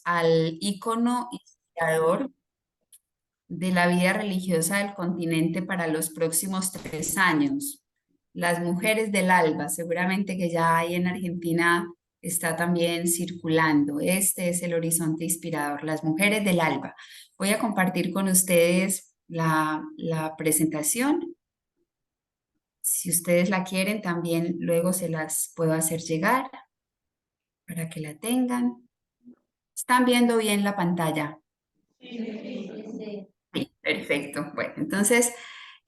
Al ícono inspirador de la vida religiosa del continente para los próximos 3 años. Las mujeres del alba, seguramente que ya ahí en Argentina está también circulando. Este es el horizonte inspirador, las mujeres del alba. Voy a compartir con ustedes la presentación. Si ustedes la quieren, también luego se las puedo hacer llegar para que la tengan. ¿Están viendo bien la pantalla? Sí, perfecto. Bueno, entonces,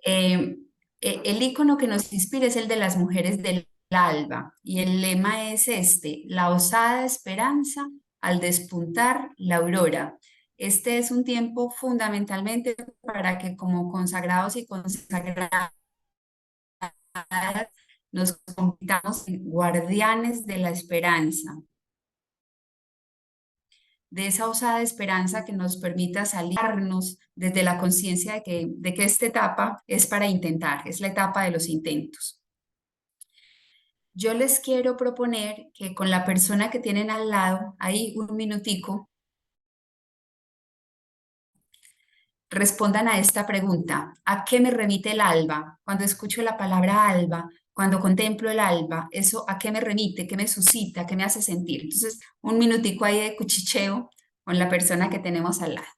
eh, el icono que nos inspira es el de las mujeres del alba y el lema es este: la osada esperanza al despuntar la aurora. Este es un tiempo fundamentalmente para que como consagrados y consagradas nos convirtamos en guardianes de la esperanza, de esa osada esperanza que nos permita salirnos desde la conciencia de que esta etapa es para intentar, es la etapa de los intentos. Yo les quiero proponer que con la persona que tienen al lado, ahí un minutico, respondan a esta pregunta: ¿a qué me remite el alba? Cuando escucho la palabra alba, cuando contemplo el alba, ¿eso a qué me remite? ¿Qué me suscita? ¿Qué me hace sentir? Entonces, un minutico ahí de cuchicheo con la persona que tenemos al lado.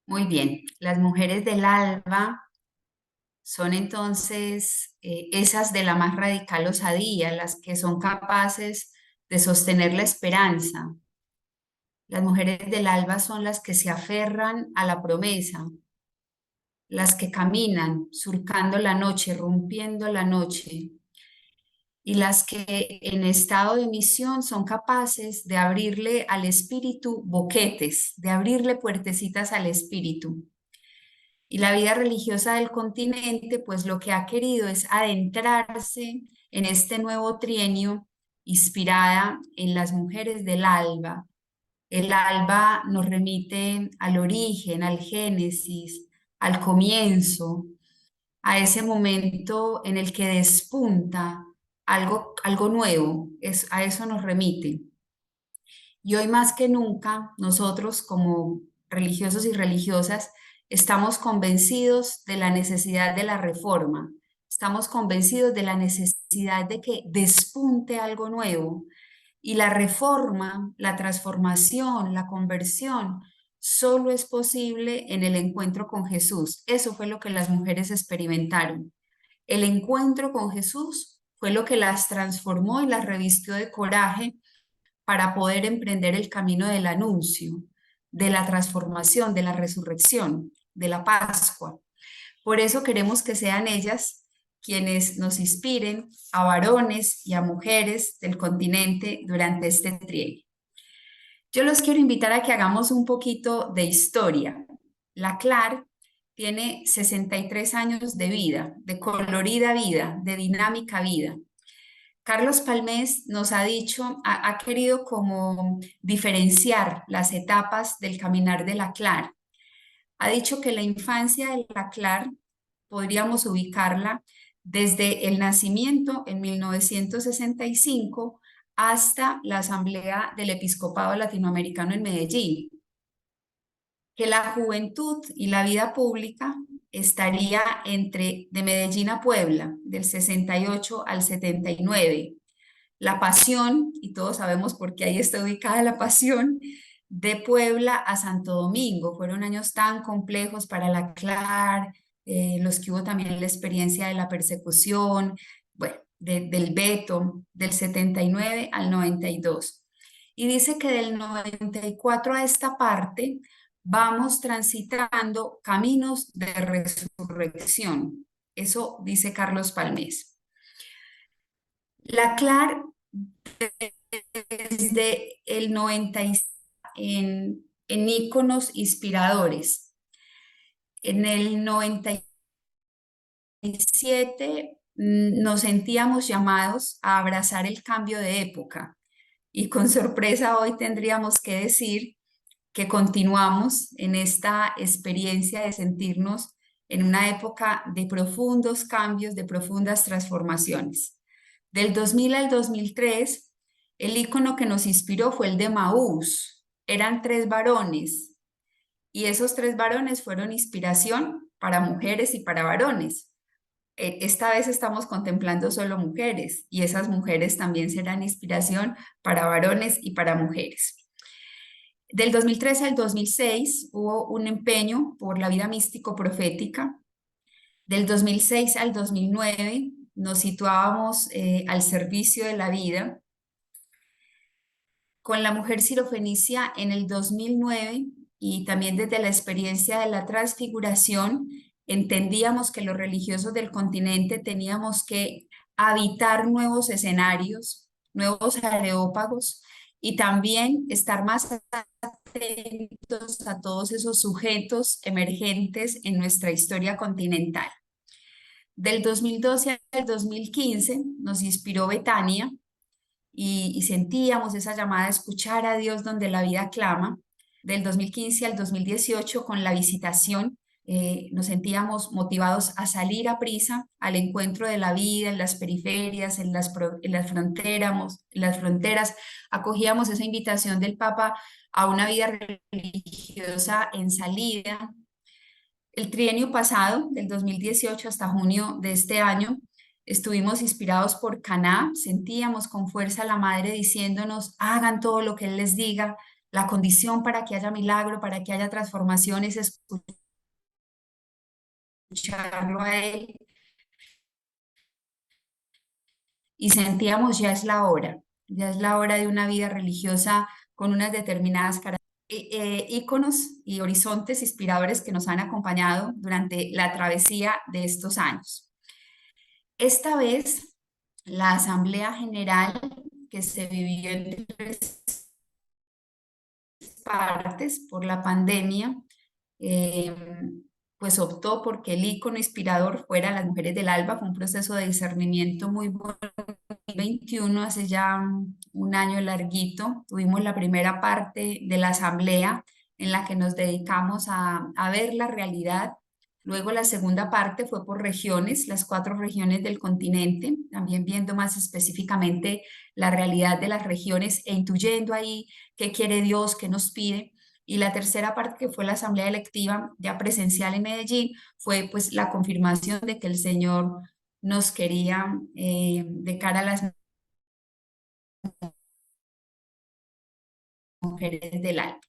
Muy bien, las mujeres del alba son entonces esas de la más radical osadía, las que son capaces de sostener la esperanza. Las mujeres del alba son las que se aferran a la promesa, las que caminan surcando la noche, rompiendo la noche, y las que en estado de misión son capaces de abrirle al espíritu boquetes, de abrirle puertecitas al espíritu. Y la vida religiosa del continente, pues lo que ha querido es adentrarse en este nuevo trienio inspirada en las mujeres del alba. El alba nos remite al origen, al génesis, al comienzo, a ese momento en el que despunta algo nuevo, a eso nos remite. Y hoy más que nunca, nosotros como religiosos y religiosas estamos convencidos de la necesidad de la reforma, estamos convencidos de la necesidad de que despunte algo nuevo. Y la reforma, la transformación, la conversión, solo es posible en el encuentro con Jesús. Eso fue lo que las mujeres experimentaron. El encuentro con Jesús fue lo que las transformó y las revistió de coraje para poder emprender el camino del anuncio, de la transformación, de la resurrección, de la Pascua. Por eso queremos que sean ellas quienes nos inspiren a varones y a mujeres del continente durante este trienio. Yo los quiero invitar a que hagamos un poquito de historia. La CLAR tiene 63 años de vida, de colorida vida, de dinámica vida. Carlos Palmés nos ha dicho, ha querido como diferenciar las etapas del caminar de la CLAR. Ha dicho que la infancia de la CLAR podríamos ubicarla desde el nacimiento en 1965 hasta la Asamblea del Episcopado Latinoamericano en Medellín, que la juventud y la vida pública estaría entre de Medellín a Puebla, del 68 al 79. La Pasión, y todos sabemos por qué ahí está ubicada la Pasión, de Puebla a Santo Domingo. Fueron años tan complejos para la CLAR, los que hubo también la experiencia de la persecución, bueno, del veto, del 79 al 92. Y dice que del 94 a esta parte vamos transitando caminos de resurrección. Eso dice Carlos Palmés. La CLAR desde el 96 en íconos inspiradores. En el 97 nos sentíamos llamados a abrazar el cambio de época y con sorpresa hoy tendríamos que decir que continuamos en esta experiencia de sentirnos en una época de profundos cambios, de profundas transformaciones. Del 2000 al 2003, el ícono que nos inspiró fue el de Maús. Eran tres varones y esos tres varones fueron inspiración para mujeres y para varones. Esta vez estamos contemplando solo mujeres y esas mujeres también serán inspiración para varones y para mujeres. Del 2013 al 2006 hubo un empeño por la vida místico-profética. Del 2006 al 2009 nos situábamos al servicio de la vida. Con la mujer sirofenicia en el 2009 y también desde la experiencia de la transfiguración, entendíamos que los religiosos del continente teníamos que habitar nuevos escenarios, nuevos areópagos y también estar más atentos a todos esos sujetos emergentes en nuestra historia continental. Del 2012 al 2015 nos inspiró Betania y sentíamos esa llamada a escuchar a Dios donde la vida clama. Del 2015 al 2018 con la visitación nos sentíamos motivados a salir a prisa al encuentro de la vida en las periferias, en las fronteras. Acogíamos esa invitación del Papa a una vida religiosa en salida. El trienio pasado, del 2018 hasta junio de este año, estuvimos inspirados por Caná, sentíamos con fuerza a la Madre diciéndonos, hagan todo lo que Él les diga, la condición para que haya milagro, para que haya transformación es escucharlo a Él. Y sentíamos, ya es la hora de una vida religiosa con unas determinadas características. Íconos y horizontes inspiradores que nos han acompañado durante la travesía de estos años. Esta vez, la Asamblea General que se vivió en tres partes por la pandemia, eh, pues optó porque el ícono inspirador fuera las mujeres del ALBA. Fue un proceso de discernimiento muy bueno. 2021, hace ya un año larguito, tuvimos la primera parte de la asamblea en la que nos dedicamos a ver la realidad. Luego la segunda parte fue por regiones, las 4 regiones del continente, también viendo más específicamente la realidad de las regiones e intuyendo ahí qué quiere Dios, qué nos pide. Y la tercera parte, que fue la asamblea electiva ya presencial en Medellín, fue pues la confirmación de que el Señor nos quería de cara a las mujeres del alma.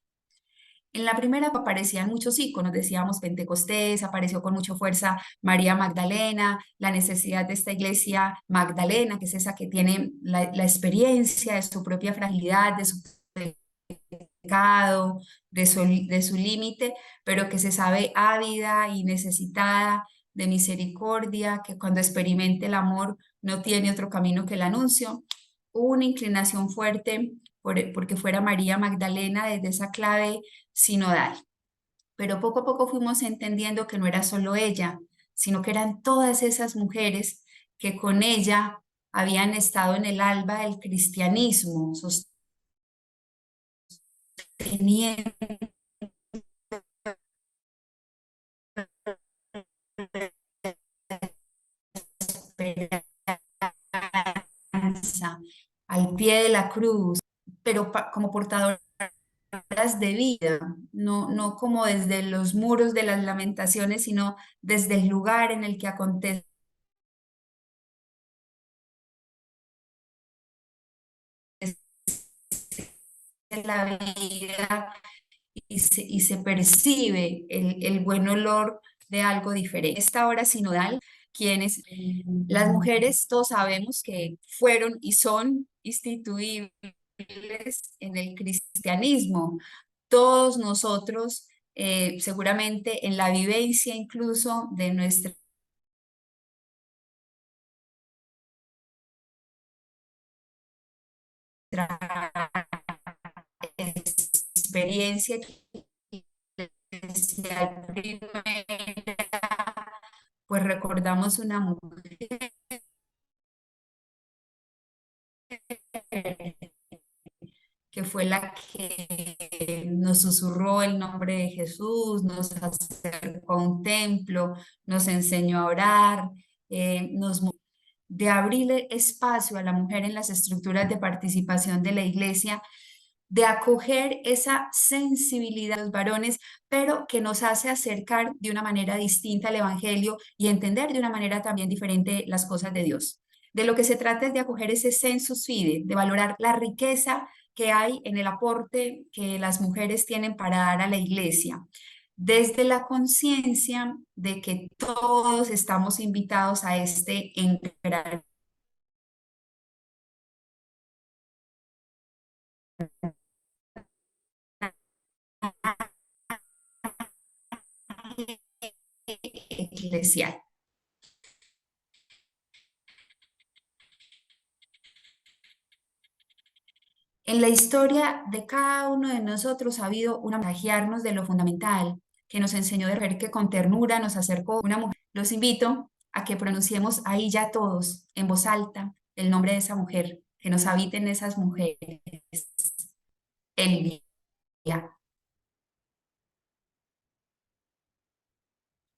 En la primera aparecían muchos íconos, decíamos Pentecostés, apareció con mucha fuerza María Magdalena, la necesidad de esta iglesia Magdalena, que es esa que tiene la experiencia de su propia fragilidad, de su pecado, de su límite, pero que se sabe ávida y necesitada de misericordia, que cuando experimente el amor no tiene otro camino que el anuncio. Hubo una inclinación fuerte porque fuera María Magdalena desde esa clave sinodal. pero poco a poco fuimos entendiendo que no era solo ella, sino que eran todas esas mujeres que con ella habían estado en el alba del cristianismo, sosteniendo esperanza al pie de la cruz, pero como portadoras de vida, no como desde los muros de las lamentaciones, sino desde el lugar en el que acontece la vida y se percibe el buen olor de algo diferente. Esta hora sinodal, quienes las mujeres, todos sabemos que fueron y son instituibles en el cristianismo. Todos nosotros, seguramente en la vivencia incluso de nuestra experiencia eclesial primera, pues recordamos una mujer que fue la que nos susurró el nombre de Jesús, nos acercó a un templo, nos enseñó a orar, de abrirle espacio a la mujer en las estructuras de participación de la iglesia, de acoger esa sensibilidad de los varones, pero que nos hace acercar de una manera distinta al Evangelio y entender de una manera también diferente las cosas de Dios. De lo que se trata es de acoger ese sensus fide, de valorar la riqueza que hay en el aporte que las mujeres tienen para dar a la iglesia, desde la conciencia de que todos estamos invitados a este gran eclesial. En la historia de cada uno de nosotros ha habido una contagiarnos de lo fundamental, que nos enseñó de ver que con ternura nos acercó una mujer. Los invito a que pronunciemos ahí ya todos, en voz alta, el nombre de esa mujer, que nos habiten esas mujeres. Elvia.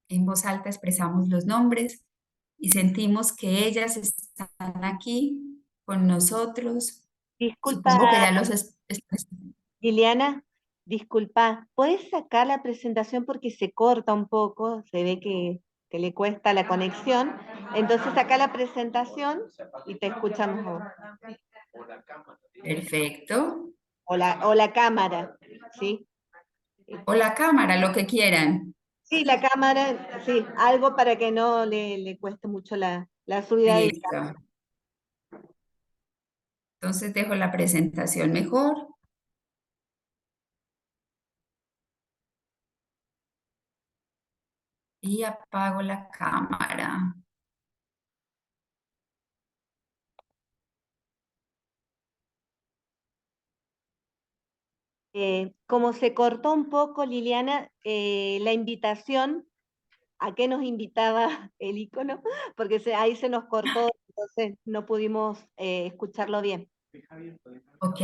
En voz alta expresamos los nombres y sentimos que ellas están aquí con nosotros. Disculpa, Supongo que ya los Liliana, disculpa, ¿puedes sacar la presentación porque se corta un poco? Se ve que le cuesta la conexión. Entonces saca la presentación y te escuchamos a vos. Perfecto. O la cámara, ¿sí? O la cámara, lo que quieran. Sí, la cámara, sí, algo para que no le cueste mucho la subida del Listo. Entonces dejo la presentación mejor y apago la cámara. como se cortó un poco, Liliana, la invitación, ¿a qué nos invitaba el icono? Porque ahí se nos cortó, entonces no pudimos escucharlo bien. Ok,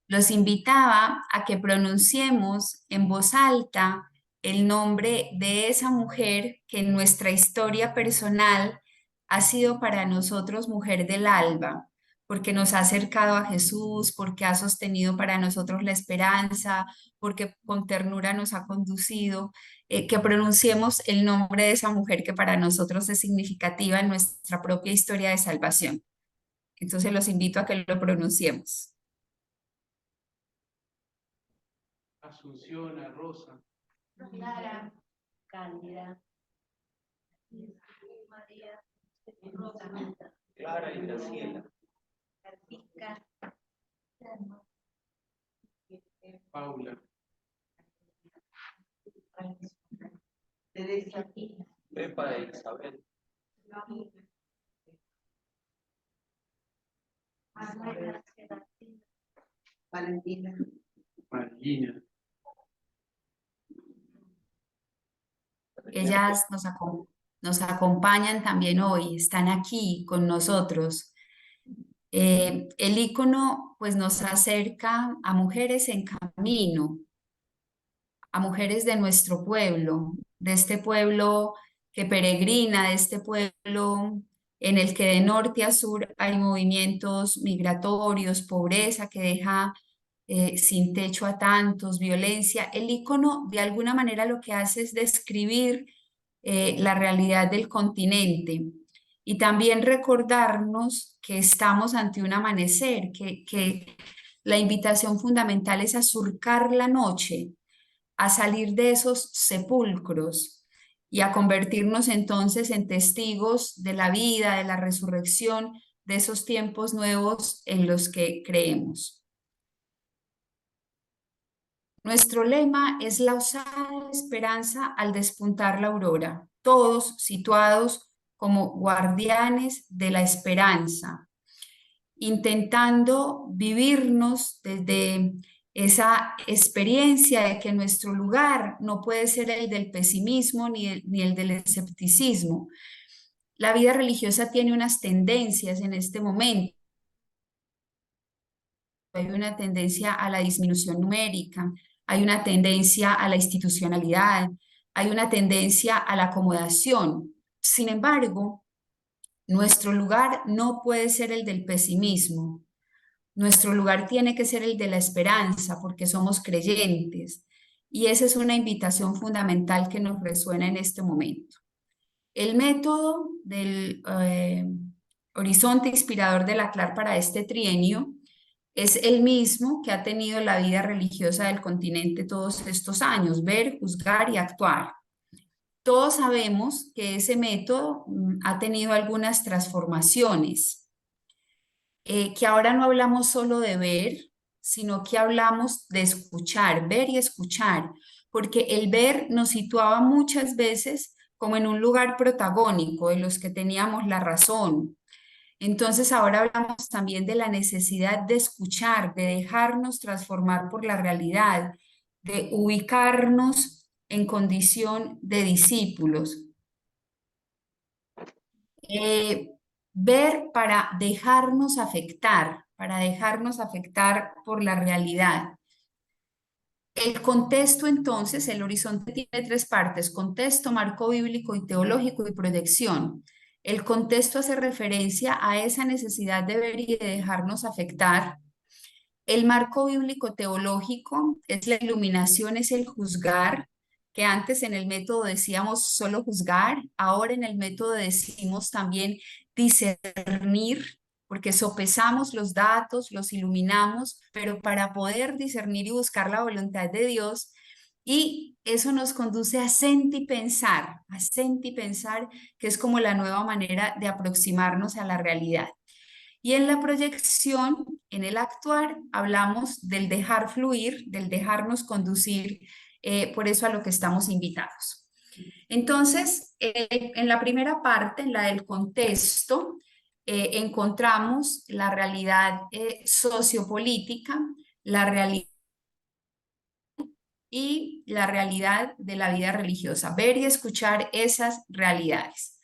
los invitaba a que pronunciemos en voz alta el nombre de esa mujer que en nuestra historia personal ha sido para nosotros mujer del alba, porque nos ha acercado a Jesús, porque ha sostenido para nosotros la esperanza, porque con ternura nos ha conducido, que pronunciemos el nombre de esa mujer que para nosotros es significativa en nuestra propia historia de salvación. Entonces los invito a que lo pronunciemos. Asunción, a Rosa. Clara, Cándida, María, Rosa, Clara y Graciela. Francisca, Paula. Teresa, Pepa e Isabel. Valentina, Marina. Ellas nos acompañan también hoy, están aquí con nosotros. El icono pues nos acerca a mujeres en camino, a mujeres de nuestro pueblo, de este pueblo que peregrina, de este pueblo en el que de norte a sur hay movimientos migratorios, pobreza que deja sin techo a tantos, violencia. El icono de alguna manera lo que hace es describir la realidad del continente y también recordarnos que estamos ante un amanecer, que la invitación fundamental es a surcar la noche, a salir de esos sepulcros y a convertirnos entonces en testigos de la vida, de la resurrección, de esos tiempos nuevos en los que creemos. Nuestro lema es la osada esperanza al despuntar la aurora, todos situados como guardianes de la esperanza, intentando vivirnos desde esa experiencia de que nuestro lugar no puede ser el del pesimismo ni el del escepticismo. La vida religiosa tiene unas tendencias en este momento. Hay una tendencia a la disminución numérica, hay una tendencia a la institucionalidad, hay una tendencia a la acomodación. Sin embargo, nuestro lugar no puede ser el del pesimismo. Nuestro lugar tiene que ser el de la esperanza, porque somos creyentes. Y esa es una invitación fundamental que nos resuena en este momento. El método del horizonte inspirador de la CLAR para este trienio es el mismo que ha tenido la vida religiosa del continente todos estos años: ver, juzgar y actuar. Todos sabemos que ese método ha tenido algunas transformaciones, que ahora no hablamos solo de ver, sino que hablamos de escuchar, ver y escuchar, porque el ver nos situaba muchas veces como en un lugar protagónico, en los que teníamos la razón. Entonces ahora hablamos también de la necesidad de escuchar, de dejarnos transformar por la realidad, de ubicarnos en condición de discípulos. Ver para dejarnos afectar por la realidad. El contexto, entonces, el horizonte tiene tres partes: contexto, marco bíblico y teológico, y proyección. El contexto hace referencia a esa necesidad de ver y de dejarnos afectar. El marco bíblico teológico es la iluminación, es el juzgar, que antes en el método decíamos solo juzgar, ahora en el método decimos también discernir, porque sopesamos los datos, los iluminamos, pero para poder discernir y buscar la voluntad de Dios. Y eso nos conduce a sentipensar, que es como la nueva manera de aproximarnos a la realidad. Y en la proyección, en el actuar, hablamos del dejar fluir, del dejarnos conducir, por eso a lo que estamos invitados. Entonces, en la primera parte, en la del contexto, encontramos la realidad sociopolítica, la realidad y la realidad de la vida religiosa, ver y escuchar esas realidades.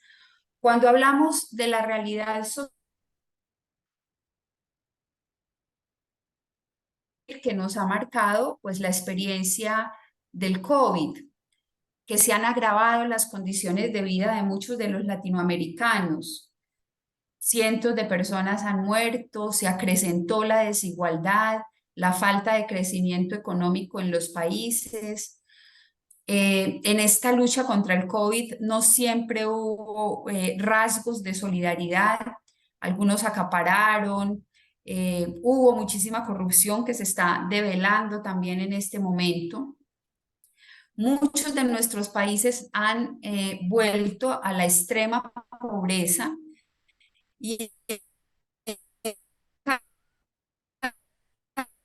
Cuando hablamos de la realidad social que nos ha marcado, pues la experiencia del COVID, que se han agravado las condiciones de vida de muchos de los latinoamericanos. Cientos de personas han muerto, se acrecentó la desigualdad, la falta de crecimiento económico en los países. En esta lucha contra el COVID no siempre hubo rasgos de solidaridad, algunos acapararon, hubo muchísima corrupción que se está develando también en este momento. Muchos de nuestros países han vuelto a la extrema pobreza y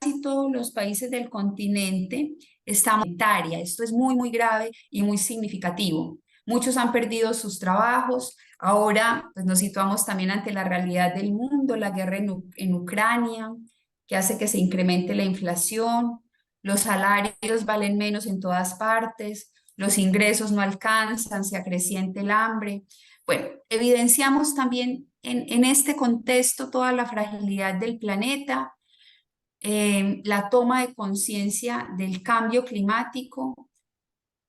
casi todos los países del continente están en monetaria. Esto es muy, muy grave y muy significativo. Muchos han perdido sus trabajos. Ahora pues, nos situamos también ante la realidad del mundo, la guerra en Ucrania, que hace que se incremente la inflación. Los salarios valen menos en todas partes. los ingresos no alcanzan, se acrecienta el hambre. Bueno, evidenciamos también en este contexto toda la fragilidad del planeta, la toma de conciencia del cambio climático,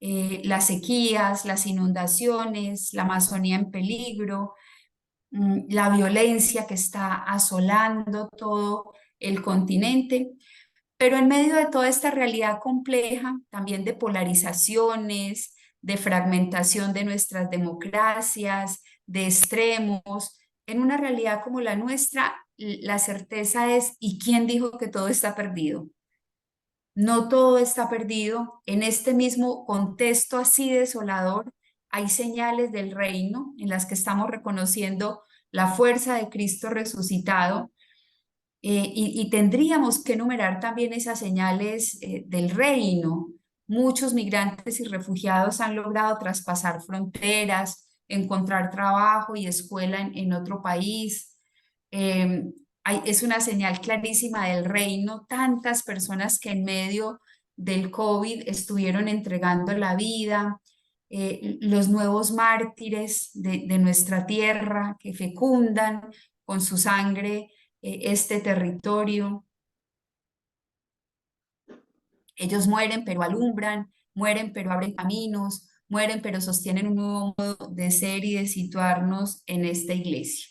las sequías, las inundaciones, la Amazonía en peligro, la violencia que está asolando todo el continente. Pero en medio de toda esta realidad compleja, también de polarizaciones, de fragmentación de nuestras democracias, de extremos, en una realidad como la nuestra, la certeza es, ¿y quién dijo que todo está perdido? No todo está perdido. En este mismo contexto así desolador, hay señales del reino en las que estamos reconociendo la fuerza de Cristo resucitado, y tendríamos que enumerar también esas señales del reino. Muchos migrantes y refugiados han logrado traspasar fronteras, encontrar trabajo y escuela en otro país. Es una señal clarísima del reino. Tantas personas que en medio del COVID estuvieron entregando la vida, los nuevos mártires de nuestra tierra que fecundan con su sangre este territorio. Ellos mueren pero alumbran, mueren pero abren caminos, mueren pero sostienen un nuevo modo de ser y de situarnos en esta iglesia.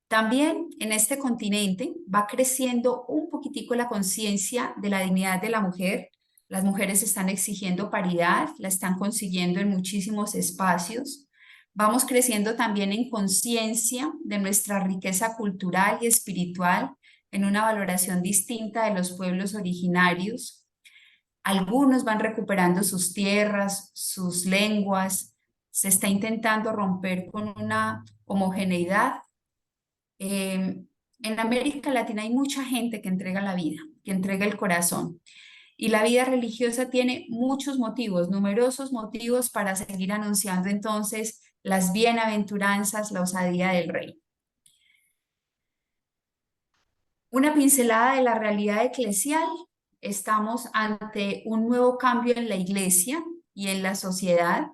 También en este continente va creciendo un poquitico la conciencia de la dignidad de la mujer. Las mujeres están exigiendo paridad, la están consiguiendo en muchísimos espacios. Vamos creciendo también en conciencia de nuestra riqueza cultural y espiritual, en una valoración distinta de los pueblos originarios. Algunos van recuperando sus tierras, sus lenguas. Se está intentando romper con una homogeneidad. En América Latina hay mucha gente que entrega la vida, que entrega el corazón. Y la vida religiosa tiene muchos motivos, numerosos motivos para seguir anunciando entonces las bienaventuranzas, la osadía del rey. Una pincelada de la realidad eclesial. Estamos ante un nuevo cambio en la iglesia y en la sociedad.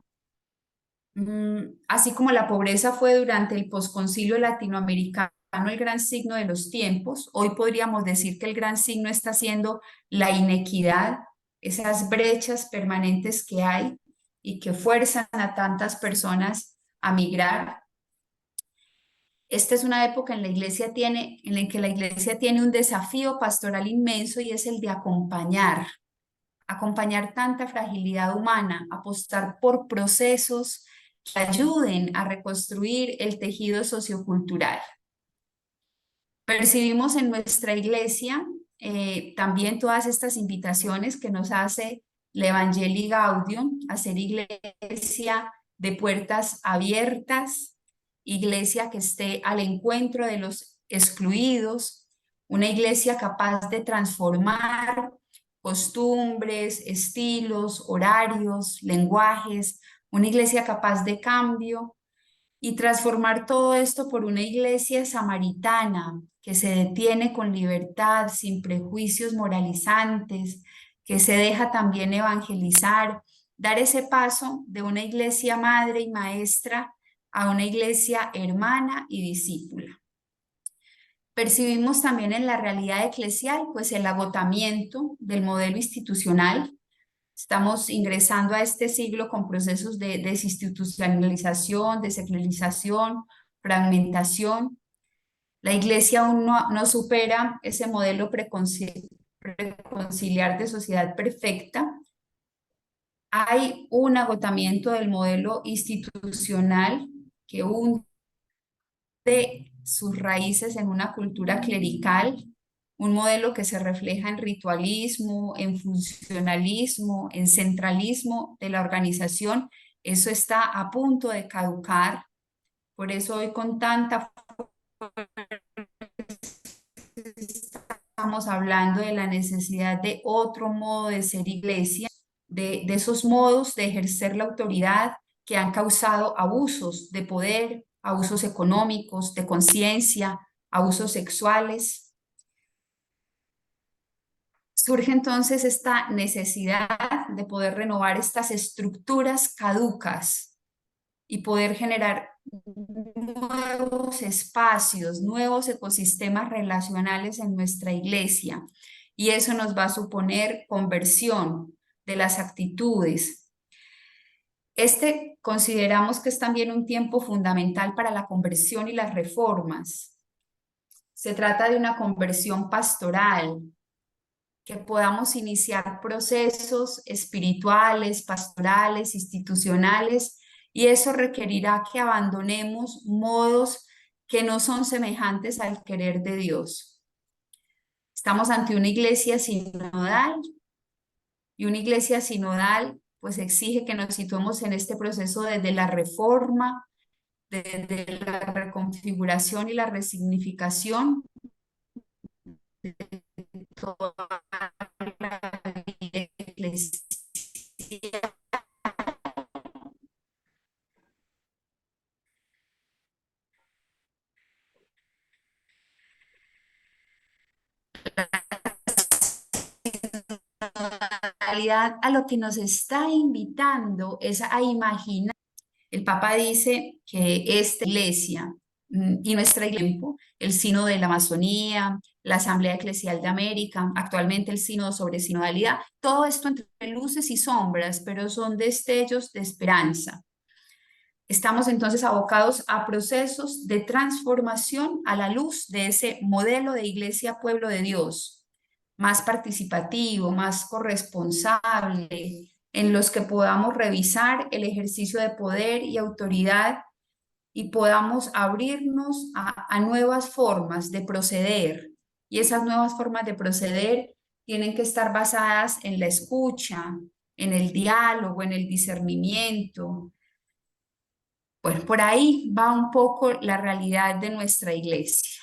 Así como la pobreza fue durante el posconcilio latinoamericano el gran signo de los tiempos, hoy podríamos decir que el gran signo está siendo la inequidad, esas brechas permanentes que hay y que fuerzan a tantas personas a migrar. Esta es una época en la que la iglesia tiene un desafío pastoral inmenso, y es el de acompañar tanta fragilidad humana, apostar por procesos que ayuden a reconstruir el tejido sociocultural. Percibimos en nuestra iglesia también todas estas invitaciones que nos hace la Evangelii Gaudium a ser iglesia de puertas abiertas, iglesia que esté al encuentro de los excluidos, una iglesia capaz de transformar costumbres, estilos, horarios, lenguajes, una iglesia capaz de cambio, y transformar todo esto por una iglesia samaritana que se detiene con libertad, sin prejuicios moralizantes, que se deja también evangelizar, dar ese paso de una iglesia madre y maestra a una iglesia hermana y discípula. Percibimos también en la realidad eclesial pues el agotamiento del modelo institucional. Estamos ingresando a este siglo con procesos de desinstitucionalización, de secularización, fragmentación. La iglesia aún no supera ese modelo preconciliar de sociedad perfecta. Hay un agotamiento del modelo institucional que hunde sus raíces en una cultura clerical, un modelo que se refleja en ritualismo, en funcionalismo, en centralismo de la organización. Eso está a punto de caducar. Por eso hoy con tanta estamos hablando de la necesidad de otro modo de ser iglesia, de esos modos de ejercer la autoridad que han causado abusos de poder, abusos económicos, de conciencia, abusos sexuales. surge entonces esta necesidad de poder renovar estas estructuras caducas y poder generar nuevos espacios, nuevos ecosistemas relacionales en nuestra iglesia. Y eso nos va a suponer conversión de las actitudes. Consideramos que es también un tiempo fundamental para la conversión y las reformas. Se trata de una conversión pastoral, que podamos iniciar procesos espirituales, pastorales, institucionales, y eso requerirá que abandonemos modos que no son semejantes al querer de Dios. Estamos ante una iglesia sinodal, y una iglesia sinodal pues exige que nos situemos en este proceso desde la reforma, desde la reconfiguración y la resignificación de toda la iglesia. En realidad, a lo que nos está invitando es a imaginar. El Papa dice que esta iglesia y nuestra iglesia, el Sínodo de la Amazonía, la Asamblea Eclesial de América, actualmente el Sínodo sobre Sinodalidad, todo esto entre luces y sombras, pero son destellos de esperanza. Estamos entonces abocados a procesos de transformación a la luz de ese modelo de iglesia pueblo de Dios, más participativo, más corresponsable, en los que podamos revisar el ejercicio de poder y autoridad y podamos abrirnos a nuevas formas de proceder. Y esas nuevas formas de proceder tienen que estar basadas en la escucha, en el diálogo, en el discernimiento. Pues por ahí va un poco la realidad de nuestra iglesia.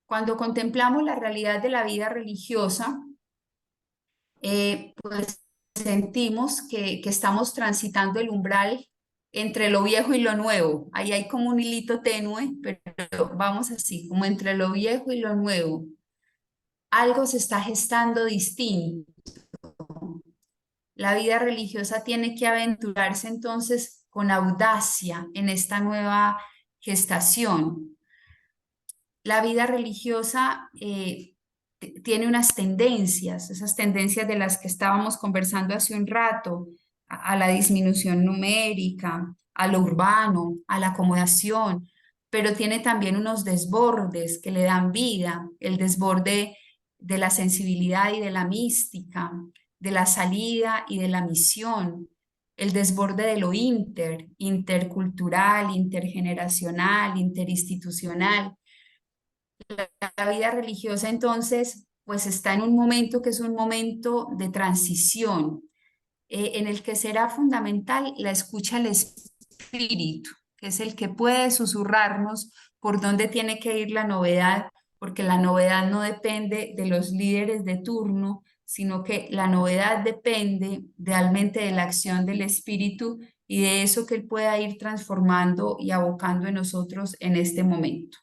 Cuando contemplamos la realidad de la vida religiosa, pues sentimos que estamos transitando el umbral entre lo viejo y lo nuevo. Ahí hay como un hilito tenue, pero vamos así, como entre lo viejo y lo nuevo. Algo se está gestando distinto. La vida religiosa tiene que aventurarse entonces con audacia en esta nueva gestación. La vida religiosa tiene unas tendencias, esas tendencias de las que estábamos conversando hace un rato, a la disminución numérica, a lo urbano, a la acomodación, pero tiene también unos desbordes que le dan vida, el desborde de la sensibilidad y de la mística, de la salida y de la misión, el desborde de lo intercultural, intergeneracional, interinstitucional. La vida religiosa entonces pues está en un momento que es un momento de transición, en el que será fundamental la escucha al espíritu, que es el que puede susurrarnos por dónde tiene que ir la novedad, porque la novedad no depende de los líderes de turno, sino que la novedad depende realmente de la acción del espíritu y de eso que él pueda ir transformando y abocando en nosotros en este momento.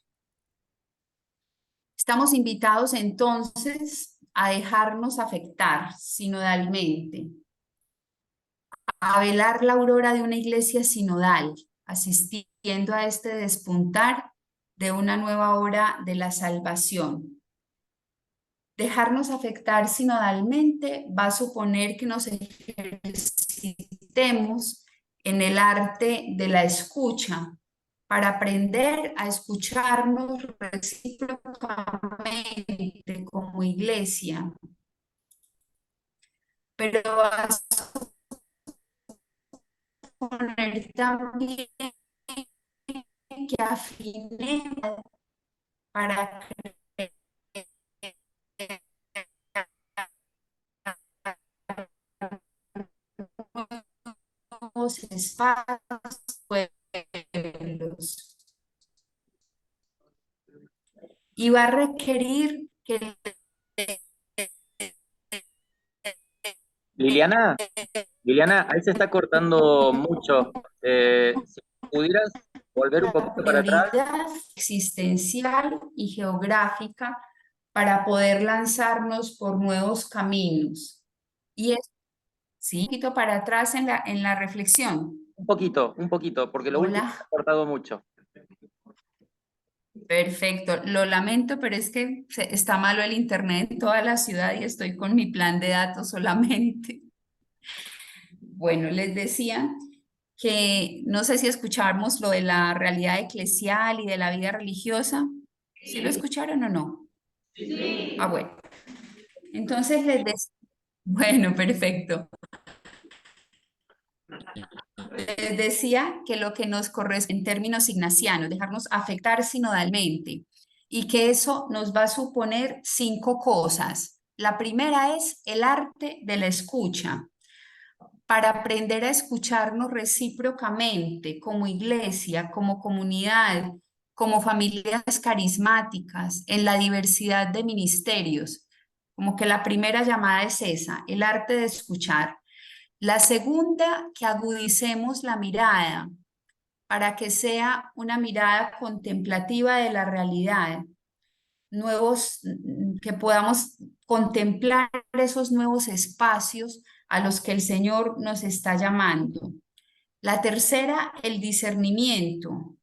Estamos invitados entonces a dejarnos afectar sinodalmente, a velar la aurora de una iglesia sinodal, asistiendo a este despuntar de una nueva hora de la salvación. Dejarnos afectar sinodalmente va a suponer que nos ejercitemos en el arte de la escucha, para aprender a escucharnos recíprocamente como iglesia, pero a suponer también que afinemos para nuevos espacios, pueblos. Y va a requerir que Liliana, ahí se está cortando mucho. Si pudieras volver un poquito para atrás. prioridad existencial y geográfica para poder lanzarnos por nuevos caminos. Y es, sí, un poquito para atrás en la reflexión. Un poquito, porque lo último se ha Hola, cortado mucho. perfecto. Lo lamento, pero es que está malo el internet en toda la ciudad y estoy con mi plan de datos solamente. Bueno, les decía que no sé si escuchamos lo de la realidad eclesial y de la vida religiosa. ¿Sí lo escucharon o no? Ah, bueno. Entonces les decía, bueno, perfecto. Les decía que lo que nos corresponde en términos ignacianos, dejarnos afectar sinodalmente, y que eso nos va a suponer 5 cosas. La primera es el arte de la escucha, para aprender a escucharnos recíprocamente como iglesia, como comunidad, como familias carismáticas, en la diversidad de ministerios. Como que la primera llamada es esa, el arte de escuchar. La segunda, que agudicemos la mirada para que sea una mirada contemplativa de la realidad, que podamos contemplar esos nuevos espacios a los que el Señor nos está llamando. La tercera, el discernimiento,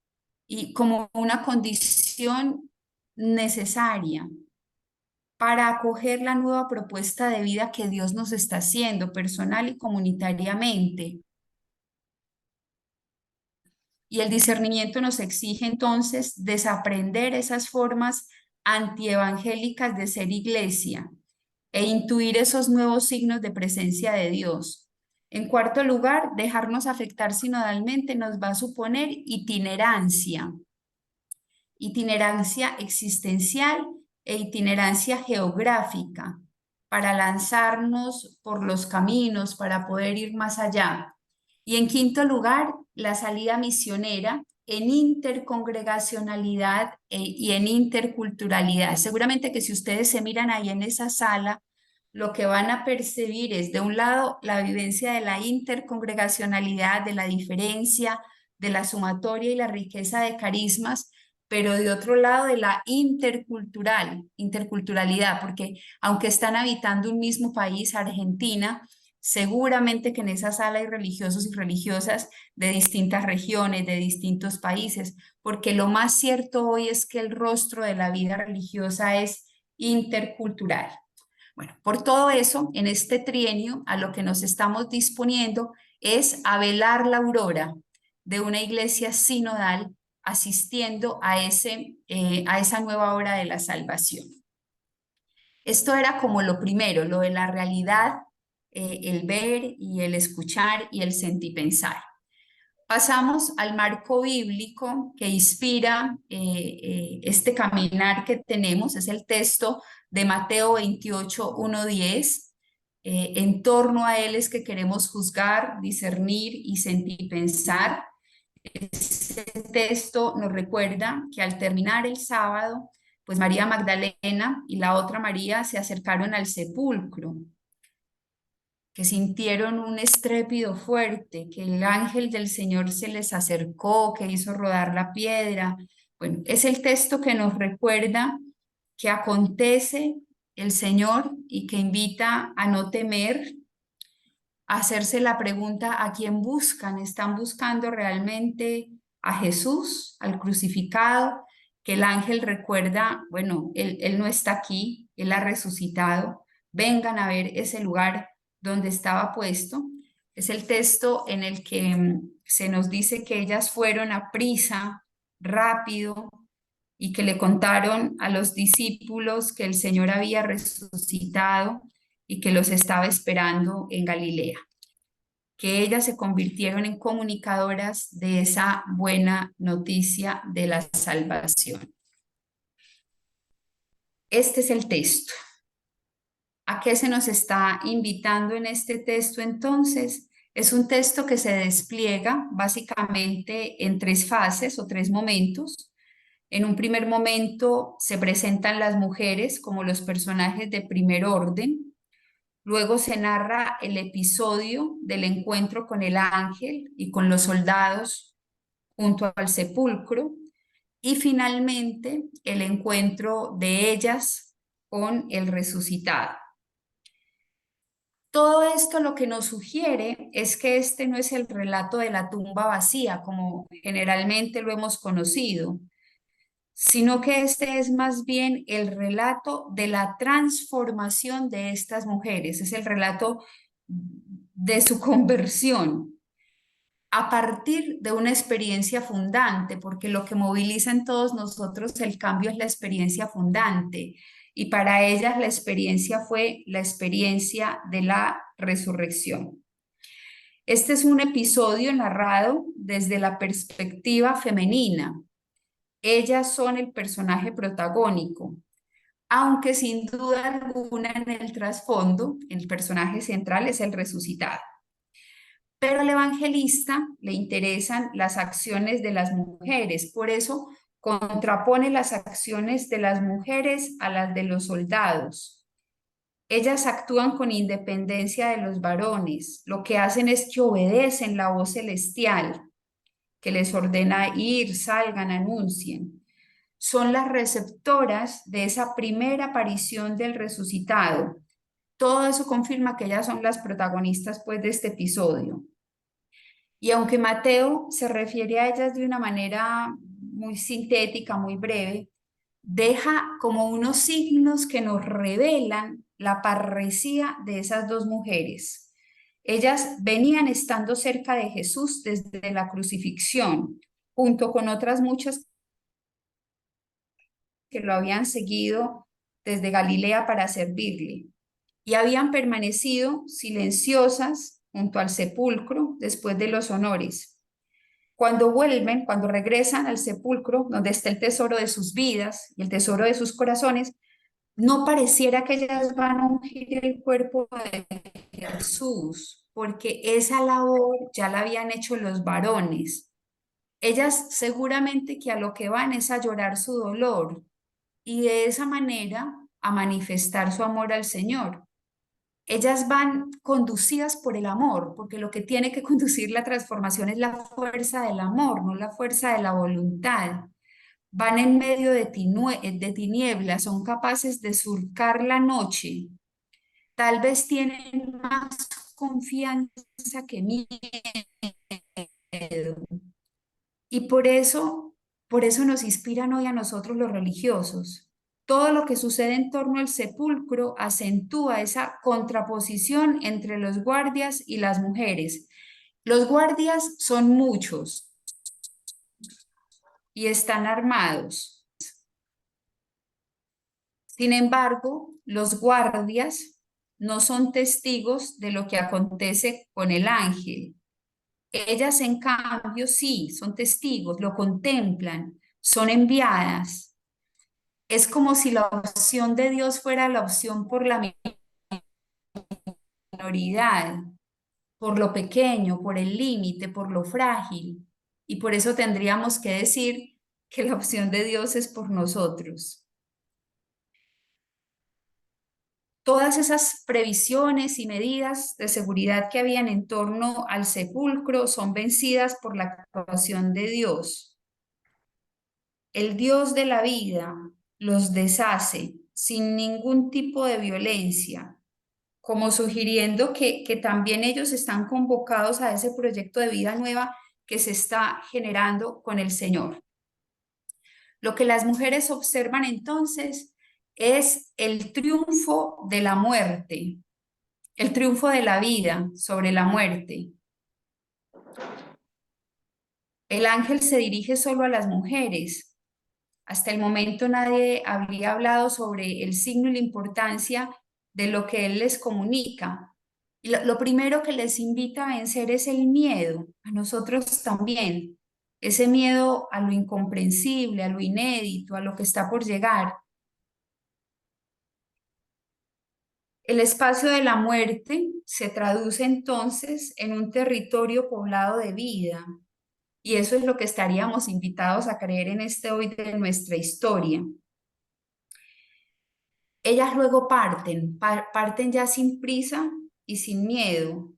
y como una condición necesaria para acoger la nueva propuesta de vida que Dios nos está haciendo personal y comunitariamente. Y el discernimiento nos exige entonces desaprender esas formas antievangélicas de ser iglesia e intuir esos nuevos signos de presencia de Dios. En cuarto lugar, dejarnos afectar sinodalmente nos va a suponer itinerancia existencial e itinerancia geográfica para lanzarnos por los caminos, para poder ir más allá. Y en quinto lugar, la salida misionera en intercongregacionalidad y en interculturalidad. Seguramente que si ustedes se miran ahí en esa sala, lo que van a percibir es, de un lado, la vivencia de la intercongregacionalidad, de la diferencia, de la sumatoria y la riqueza de carismas, pero de otro lado de la interculturalidad, porque aunque están habitando un mismo país, Argentina, seguramente que en esa sala hay religiosos y religiosas de distintas regiones, de distintos países, porque lo más cierto hoy es que el rostro de la vida religiosa es intercultural. Bueno, por todo eso, en este trienio a lo que nos estamos disponiendo es a velar la aurora de una iglesia sinodal asistiendo a esa nueva hora de la salvación. Esto era como lo primero, lo de la realidad, el ver y el escuchar y el sentir pensar. Pasamos al marco bíblico que inspira este caminar que tenemos, es el texto de Mateo 28, 1-10. En torno a él es que queremos juzgar, discernir y sentir pensar. Este texto nos recuerda que al terminar el sábado, pues María Magdalena y la otra María se acercaron al sepulcro, que sintieron un estrépito fuerte, que el ángel del Señor se les acercó, que hizo rodar la piedra. Bueno, es el texto que nos recuerda que acontece el Señor y que invita a no temer, a hacerse la pregunta: ¿a quién buscan? ¿Están buscando realmente a Jesús, al crucificado? Que el ángel recuerda, bueno, él no está aquí, Él ha resucitado, vengan a ver ese lugar donde estaba puesto. Es el texto en el que se nos dice que ellas fueron a prisa, rápido, y que le contaron a los discípulos que el Señor había resucitado y que los estaba esperando en Galilea, que ellas se convirtieron en comunicadoras de esa buena noticia de la salvación. Este es el texto. ¿A qué se nos está invitando en este texto entonces? Es un texto que se despliega básicamente en 3 fases o 3 momentos. En un primer momento se presentan las mujeres como los personajes de primer orden. Luego se narra el episodio del encuentro con el ángel y con los soldados junto al sepulcro. Y finalmente el encuentro de ellas con el resucitado. Todo esto lo que nos sugiere es que este no es el relato de la tumba vacía, como generalmente lo hemos conocido, sino que este es más bien el relato de la transformación de estas mujeres, es el relato de su conversión a partir de una experiencia fundante, porque lo que moviliza en todos nosotros el cambio es la experiencia fundante, y para ellas la experiencia fue la experiencia de la resurrección. Este es un episodio narrado desde la perspectiva femenina. Ellas son el personaje protagónico, aunque sin duda alguna en el trasfondo, el personaje central es el resucitado. Pero al evangelista le interesan las acciones de las mujeres, por eso contrapone las acciones de las mujeres a las de los soldados. Ellas actúan con independencia de los varones, lo que hacen es que obedecen la voz celestial que les ordena ir, salgan, anuncien. Son las receptoras de esa primera aparición del resucitado. Todo eso confirma que ellas son las protagonistas pues de este episodio. Y aunque Mateo se refiere a ellas de una manera muy sintética, muy breve, deja como unos signos que nos revelan la parresía de esas dos mujeres. Ellas venían estando cerca de Jesús desde la crucifixión, junto con otras muchas que lo habían seguido desde Galilea para servirle, y habían permanecido silenciosas junto al sepulcro después de los honores. Cuando vuelven, cuando regresan al sepulcro, donde está el tesoro de sus vidas y el tesoro de sus corazones, no pareciera que ellas van a ungir el cuerpo de Jesús, porque esa labor ya la habían hecho los varones. Ellas seguramente que a lo que van es a llorar su dolor y de esa manera a manifestar su amor al Señor. Ellas van conducidas por el amor, porque lo que tiene que conducir la transformación es la fuerza del amor, no la fuerza de la voluntad. Van en medio de tinieblas, son capaces de surcar la noche. Tal vez tienen más confianza que miedo. Y por eso nos inspiran hoy a nosotros los religiosos. Todo lo que sucede en torno al sepulcro acentúa esa contraposición entre los guardias y las mujeres. Los guardias son muchos y están armados. Sin embargo, los guardias no son testigos de lo que acontece con el ángel. Ellas, en cambio, sí, son testigos, lo contemplan, son enviadas. Es como si la opción de Dios fuera la opción por la minoridad, por lo pequeño, por el límite, por lo frágil. Y por eso tendríamos que decir que la opción de Dios es por nosotros. Todas esas previsiones y medidas de seguridad que habían en torno al sepulcro son vencidas por la actuación de Dios. El Dios de la vida los deshace sin ningún tipo de violencia, como sugiriendo que también ellos están convocados a ese proyecto de vida nueva que se está generando con el Señor. Lo que las mujeres observan entonces es el triunfo de la muerte, el triunfo de la vida sobre la muerte. El ángel se dirige solo a las mujeres. Hasta el momento nadie habría hablado sobre el signo y la importancia de lo que él les comunica. Y lo primero que les invita a vencer es el miedo, a nosotros también. Ese miedo a lo incomprensible, a lo inédito, a lo que está por llegar. El espacio de la muerte se traduce entonces en un territorio poblado de vida, y eso es lo que estaríamos invitados a creer en este hoy de nuestra historia. Ellas luego parten ya sin prisa y sin miedo,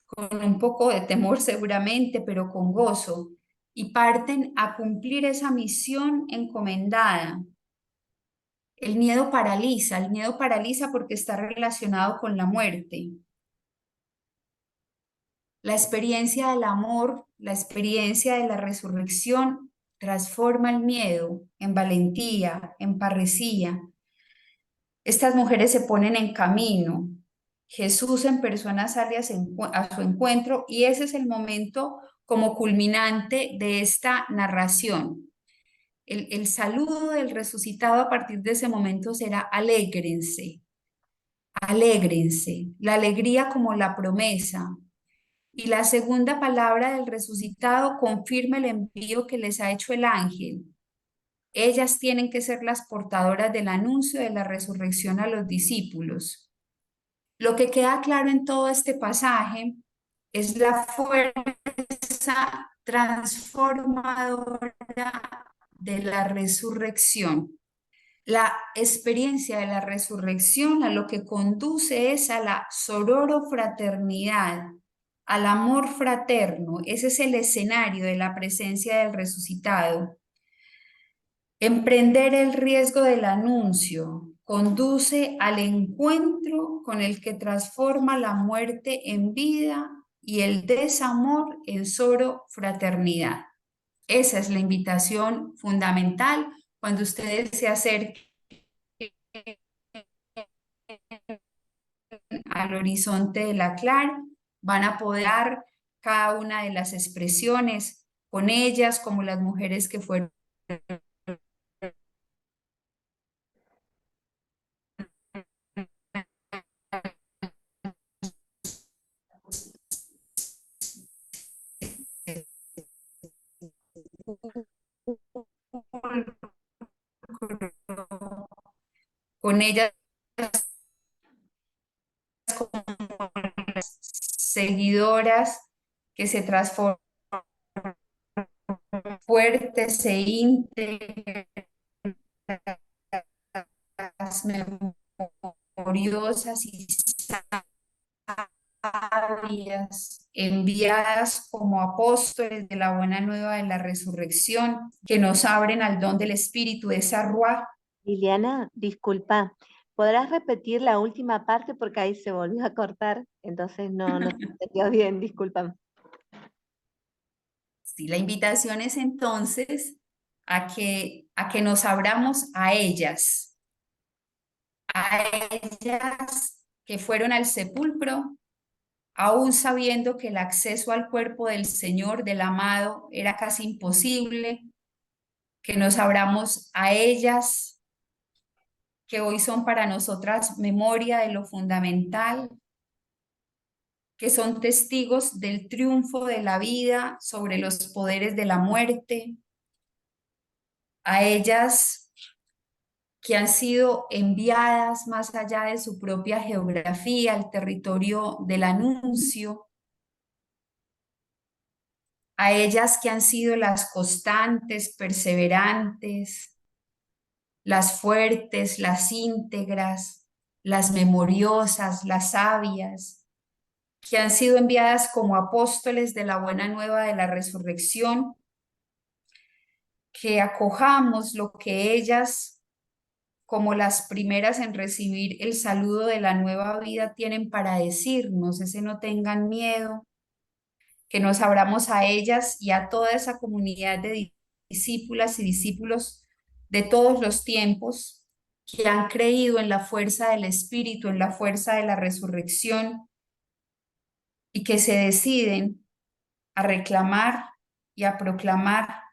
con un poco de temor seguramente, pero con gozo, y parten a cumplir esa misión encomendada. el miedo paraliza porque está relacionado con la muerte. La experiencia del amor, la experiencia de la resurrección transforma el miedo en valentía, en parresía. Estas mujeres se ponen en camino. Jesús en persona sale a su encuentro y ese es el momento como culminante de esta narración. El saludo del resucitado a partir de ese momento será alégrense, alégrense, la alegría como la promesa. Y la segunda palabra del resucitado confirma el envío que les ha hecho el ángel. Ellas tienen que ser las portadoras del anuncio de la resurrección a los discípulos. Lo que queda claro en todo este pasaje es la fuerza transformadora de la resurrección. La experiencia de la resurrección a lo que conduce es a la sororo fraternidad, al amor fraterno. Ese es el escenario de la presencia del resucitado. Emprender el riesgo del anuncio conduce al encuentro con el que transforma la muerte en vida y el desamor en solo fraternidad. Esa es la invitación fundamental cuando ustedes se acerquen al horizonte de la CLAR, van a poder dar cada una de las expresiones con ellas, como las mujeres que fueron con ellas como seguidoras que se transforman fuertes e íntegras, memoriosas y sabias, enviadas como apóstoles de la buena nueva de la resurrección, que nos abren al don del Espíritu, esa ruaj. Liliana, disculpa, ¿podrás repetir la última parte porque ahí se volvió a cortar? Entonces no se entendió bien, disculpa. Sí, la invitación es entonces a que nos abramos a ellas que fueron al sepulcro, aún sabiendo que el acceso al cuerpo del Señor, del amado, era casi imposible, que nos abramos a ellas, que hoy son para nosotras memoria de lo fundamental, que son testigos del triunfo de la vida sobre los poderes de la muerte, a ellas que han sido enviadas más allá de su propia geografía, al territorio del anuncio, a ellas que han sido las constantes, perseverantes, las fuertes, las íntegras, las memoriosas, las sabias, que han sido enviadas como apóstoles de la buena nueva de la resurrección, que acojamos lo que ellas, como las primeras en recibir el saludo de la nueva vida, tienen para decirnos, ese no tengan miedo, que nos abramos a ellas y a toda esa comunidad de discípulas y discípulos de todos los tiempos que han creído en la fuerza del Espíritu, en la fuerza de la resurrección y que se deciden a reclamar y a proclamar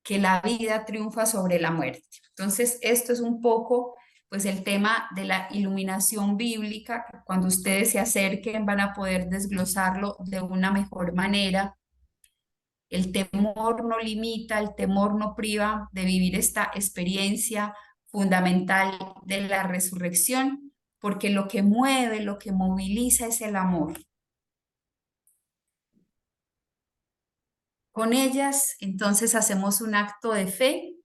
que la vida triunfa sobre la muerte. Entonces, esto es un poco pues el tema de la iluminación bíblica. Cuando ustedes se acerquen van a poder desglosarlo de una mejor manera. El temor no limita, el temor no priva de vivir esta experiencia fundamental de la resurrección, porque lo que mueve, lo que moviliza es el amor. Con ellas, entonces, hacemos un acto de fe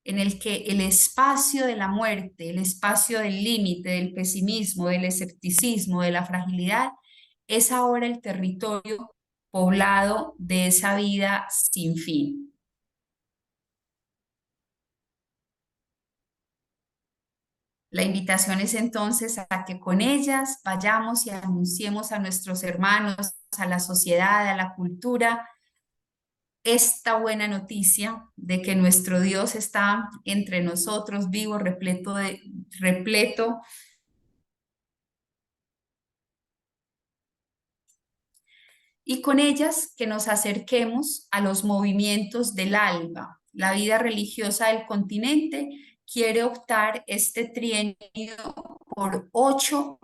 en el que el espacio de la muerte, el espacio del límite, del pesimismo, del escepticismo, de la fragilidad, es ahora el territorio poblado de esa vida sin fin. La invitación es entonces a que con ellas vayamos y anunciemos a nuestros hermanos, a la sociedad, a la cultura, esta buena noticia de que nuestro Dios está entre nosotros, vivo, repleto. Y con ellas que nos acerquemos a los movimientos del alba. La vida religiosa del continente quiere optar este trienio por 8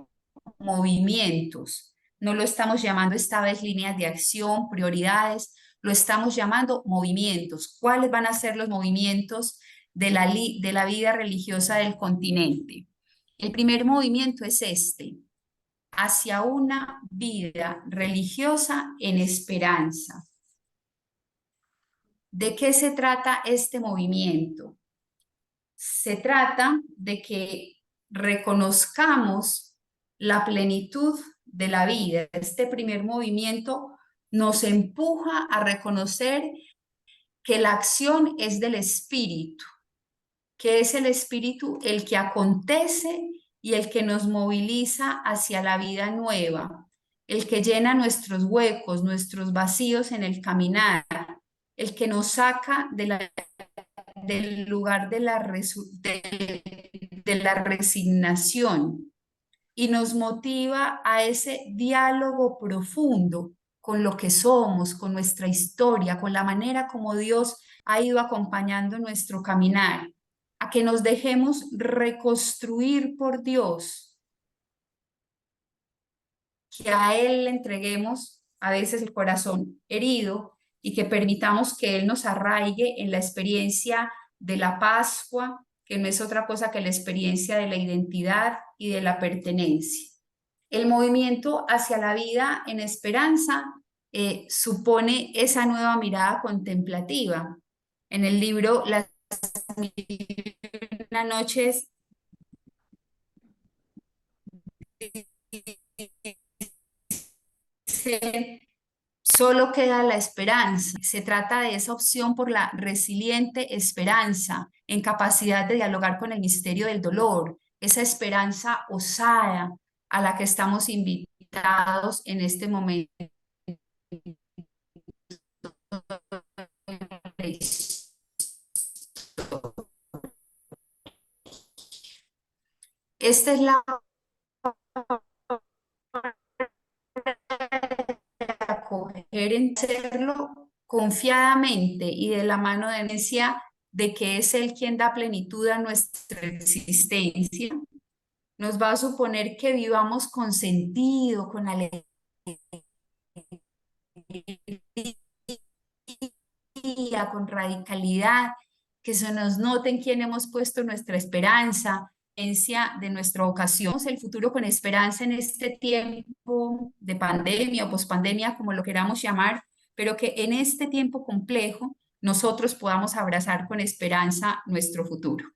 movimientos. No lo estamos llamando esta vez líneas de acción, prioridades, lo estamos llamando movimientos. ¿Cuáles van a ser los movimientos de la vida religiosa del continente? El primer movimiento es este: hacia una vida religiosa en esperanza. ¿De qué se trata este movimiento? Se trata de que reconozcamos la plenitud de la vida. Este primer movimiento nos empuja a reconocer que la acción es del Espíritu, que es el Espíritu el que acontece y el que nos moviliza hacia la vida nueva, el que llena nuestros huecos, nuestros vacíos en el caminar, el que nos saca del lugar de la resignación y nos motiva a ese diálogo profundo con lo que somos, con nuestra historia, con la manera como Dios ha ido acompañando nuestro caminar, a que nos dejemos reconstruir por Dios, que a Él le entreguemos a veces el corazón herido y que permitamos que Él nos arraigue en la experiencia de la Pascua, que no es otra cosa que la experiencia de la identidad y de la pertenencia. El movimiento hacia la vida en esperanza supone esa nueva mirada contemplativa. En el libro Las noches solo queda la esperanza. Se trata de esa opción por la resiliente esperanza en capacidad de dialogar con el misterio del dolor, esa esperanza osada a la que estamos invitados en este momento. Esta es la acoger en serlo confiadamente y de la mano de Necia de que es Él quien da plenitud a nuestra existencia, nos va a suponer que vivamos con sentido, con alegría, con radicalidad, que se nos note en quién hemos puesto nuestra esperanza, de nuestra vocación, el futuro con esperanza en este tiempo de pandemia o pospandemia, como lo queramos llamar, pero que en este tiempo complejo nosotros podamos abrazar con esperanza nuestro futuro.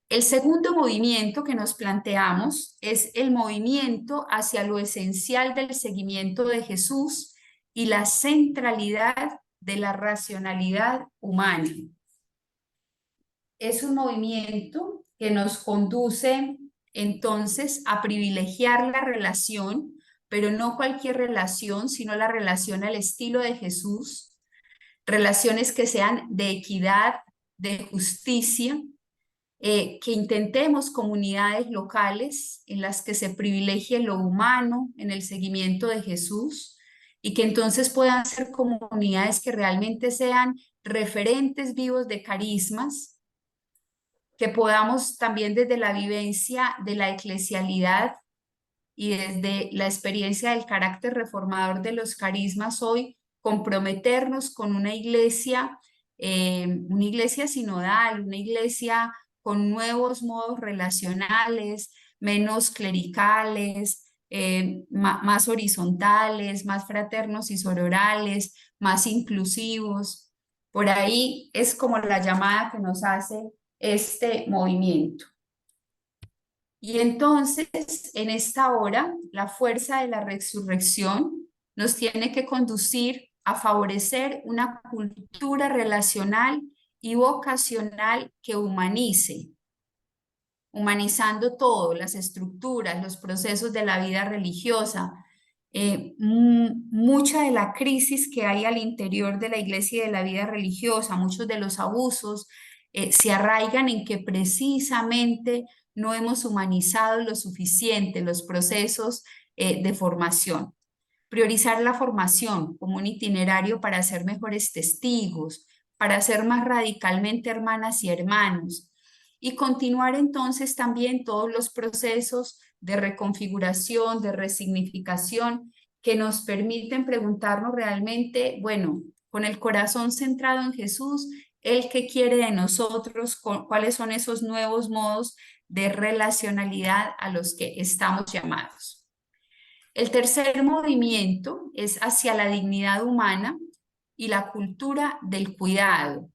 El segundo movimiento que nos planteamos es el movimiento hacia lo esencial del seguimiento de Jesús y la centralidad de la racionalidad humana. Es un movimiento que nos conduce entonces a privilegiar la relación, pero no cualquier relación, sino la relación al estilo de Jesús, relaciones que sean de equidad, de justicia, que intentemos comunidades locales en las que se privilegie lo humano en el seguimiento de Jesús y que entonces puedan ser comunidades que realmente sean referentes vivos de carismas, que podamos también desde la vivencia de la eclesialidad y desde la experiencia del carácter reformador de los carismas hoy, comprometernos con una iglesia sinodal, una iglesia con nuevos modos relacionales, menos clericales, más horizontales, más fraternos y sororales, más inclusivos. Por ahí es como la llamada que nos hace este movimiento. Y entonces, en esta hora, la fuerza de la resurrección nos tiene que conducir a favorecer una cultura relacional y vocacional que humanice. humanizando todo, las estructuras, los procesos de la vida religiosa. Mucha de la crisis que hay al interior de la iglesia y de la vida religiosa, muchos de los abusos, se arraigan en que precisamente no hemos humanizado lo suficiente los procesos de formación. Priorizar la formación como un itinerario para ser mejores testigos, para ser más radicalmente hermanas y hermanos, y continuar entonces también todos los procesos de reconfiguración, de resignificación, que nos permiten preguntarnos realmente, bueno, con el corazón centrado en Jesús, ¿Él qué quiere de nosotros? ¿Cuáles son esos nuevos modos de relacionalidad a los que estamos llamados? El tercer movimiento es hacia la dignidad humana y la cultura del cuidado.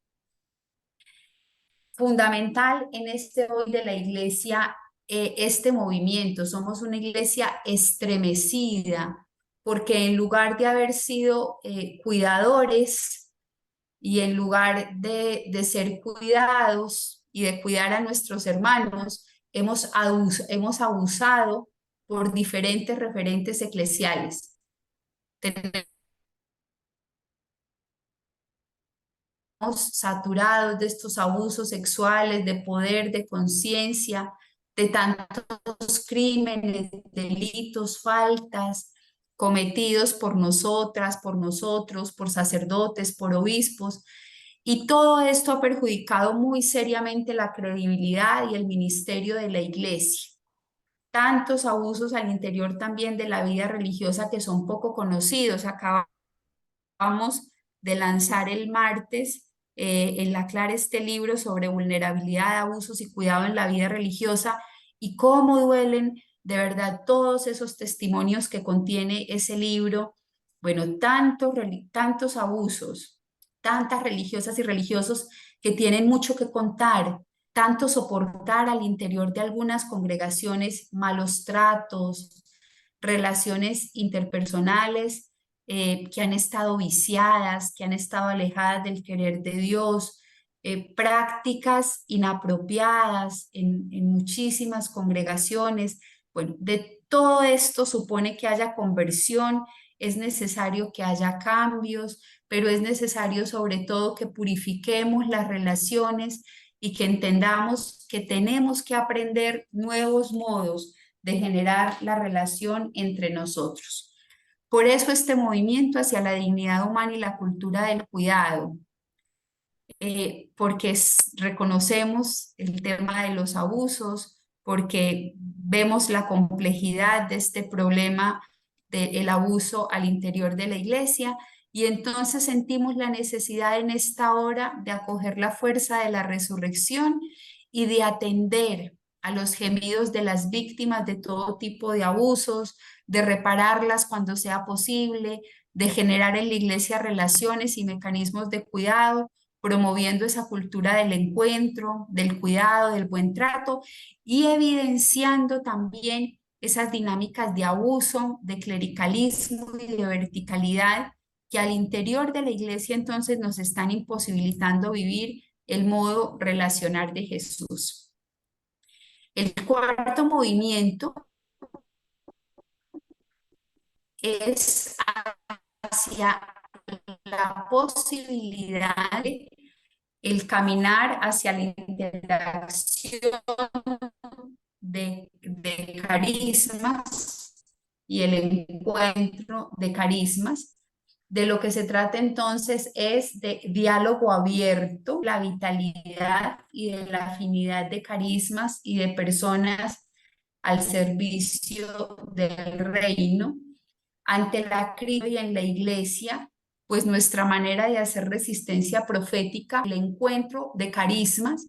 Fundamental en este hoy de la iglesia, este movimiento. Somos una iglesia estremecida porque en lugar de haber sido cuidadores y en lugar de ser cuidados y de cuidar a nuestros hermanos, hemos abusado por diferentes referentes eclesiales. Saturados de estos abusos sexuales, de poder, de conciencia, de tantos crímenes, delitos, faltas cometidos por nosotras, por nosotros, por sacerdotes, por obispos. Y todo esto ha perjudicado muy seriamente la credibilidad y el ministerio de la iglesia. Tantos abusos al interior también de la vida religiosa que son poco conocidos. Acabamos de lanzar el martes en la Clara este libro sobre vulnerabilidad, abusos y cuidado en la vida religiosa, y cómo duelen de verdad todos esos testimonios que contiene ese libro. Bueno, tantos abusos, tantas religiosas y religiosos que tienen mucho que contar, tanto soportar al interior de algunas congregaciones, malos tratos, relaciones interpersonales que han estado viciadas, que han estado alejadas del querer de Dios, prácticas inapropiadas en muchísimas congregaciones. Bueno, de todo esto supone que haya conversión, es necesario que haya cambios, pero es necesario sobre todo que purifiquemos las relaciones y que entendamos que tenemos que aprender nuevos modos de generar la relación entre nosotros. Por eso este movimiento hacia la dignidad humana y la cultura del cuidado, porque reconocemos el tema de los abusos, porque vemos la complejidad de este problema del abuso al interior de la iglesia, y entonces sentimos la necesidad en esta hora de acoger la fuerza de la resurrección y de atender a los gemidos de las víctimas de todo tipo de abusos, de repararlas cuando sea posible, de generar en la iglesia relaciones y mecanismos de cuidado, promoviendo esa cultura del encuentro, del cuidado, del buen trato y evidenciando también esas dinámicas de abuso, de clericalismo y de verticalidad que al interior de la iglesia entonces nos están imposibilitando vivir el modo relacional de Jesús. El cuarto movimiento es hacia la posibilidad de el caminar hacia la interacción de carismas y el encuentro de carismas. De lo que se trata entonces es de diálogo abierto, la vitalidad y de la afinidad de carismas y de personas al servicio del reino. Ante la crisis en la iglesia, pues nuestra manera de hacer resistencia profética, el encuentro de carismas,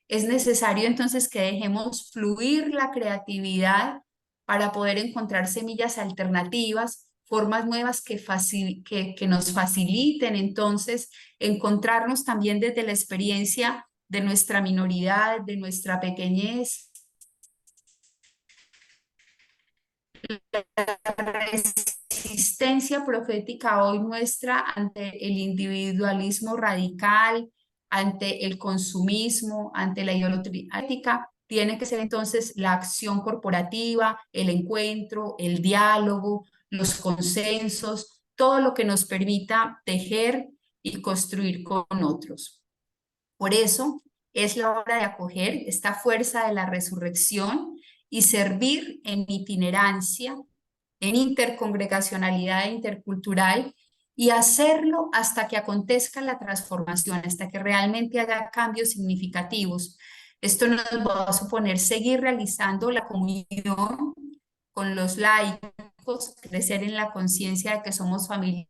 es necesario entonces que dejemos fluir la creatividad para poder encontrar semillas alternativas, formas nuevas que nos faciliten entonces encontrarnos también desde la experiencia de nuestra minoridad, de nuestra pequeñez. La resistencia profética hoy nuestra ante el individualismo radical, ante el consumismo, ante la idolatría ética, tiene que ser entonces la acción corporativa, el encuentro, el diálogo, los consensos, todo lo que nos permita tejer y construir con otros. Por eso es la hora de acoger esta fuerza de la resurrección y servir en itinerancia, en intercongregacionalidad e intercultural, y hacerlo hasta que acontezca la transformación, hasta que realmente haya cambios significativos. Esto nos va a suponer seguir realizando la comunión con los laicos, crecer en la conciencia de que somos familias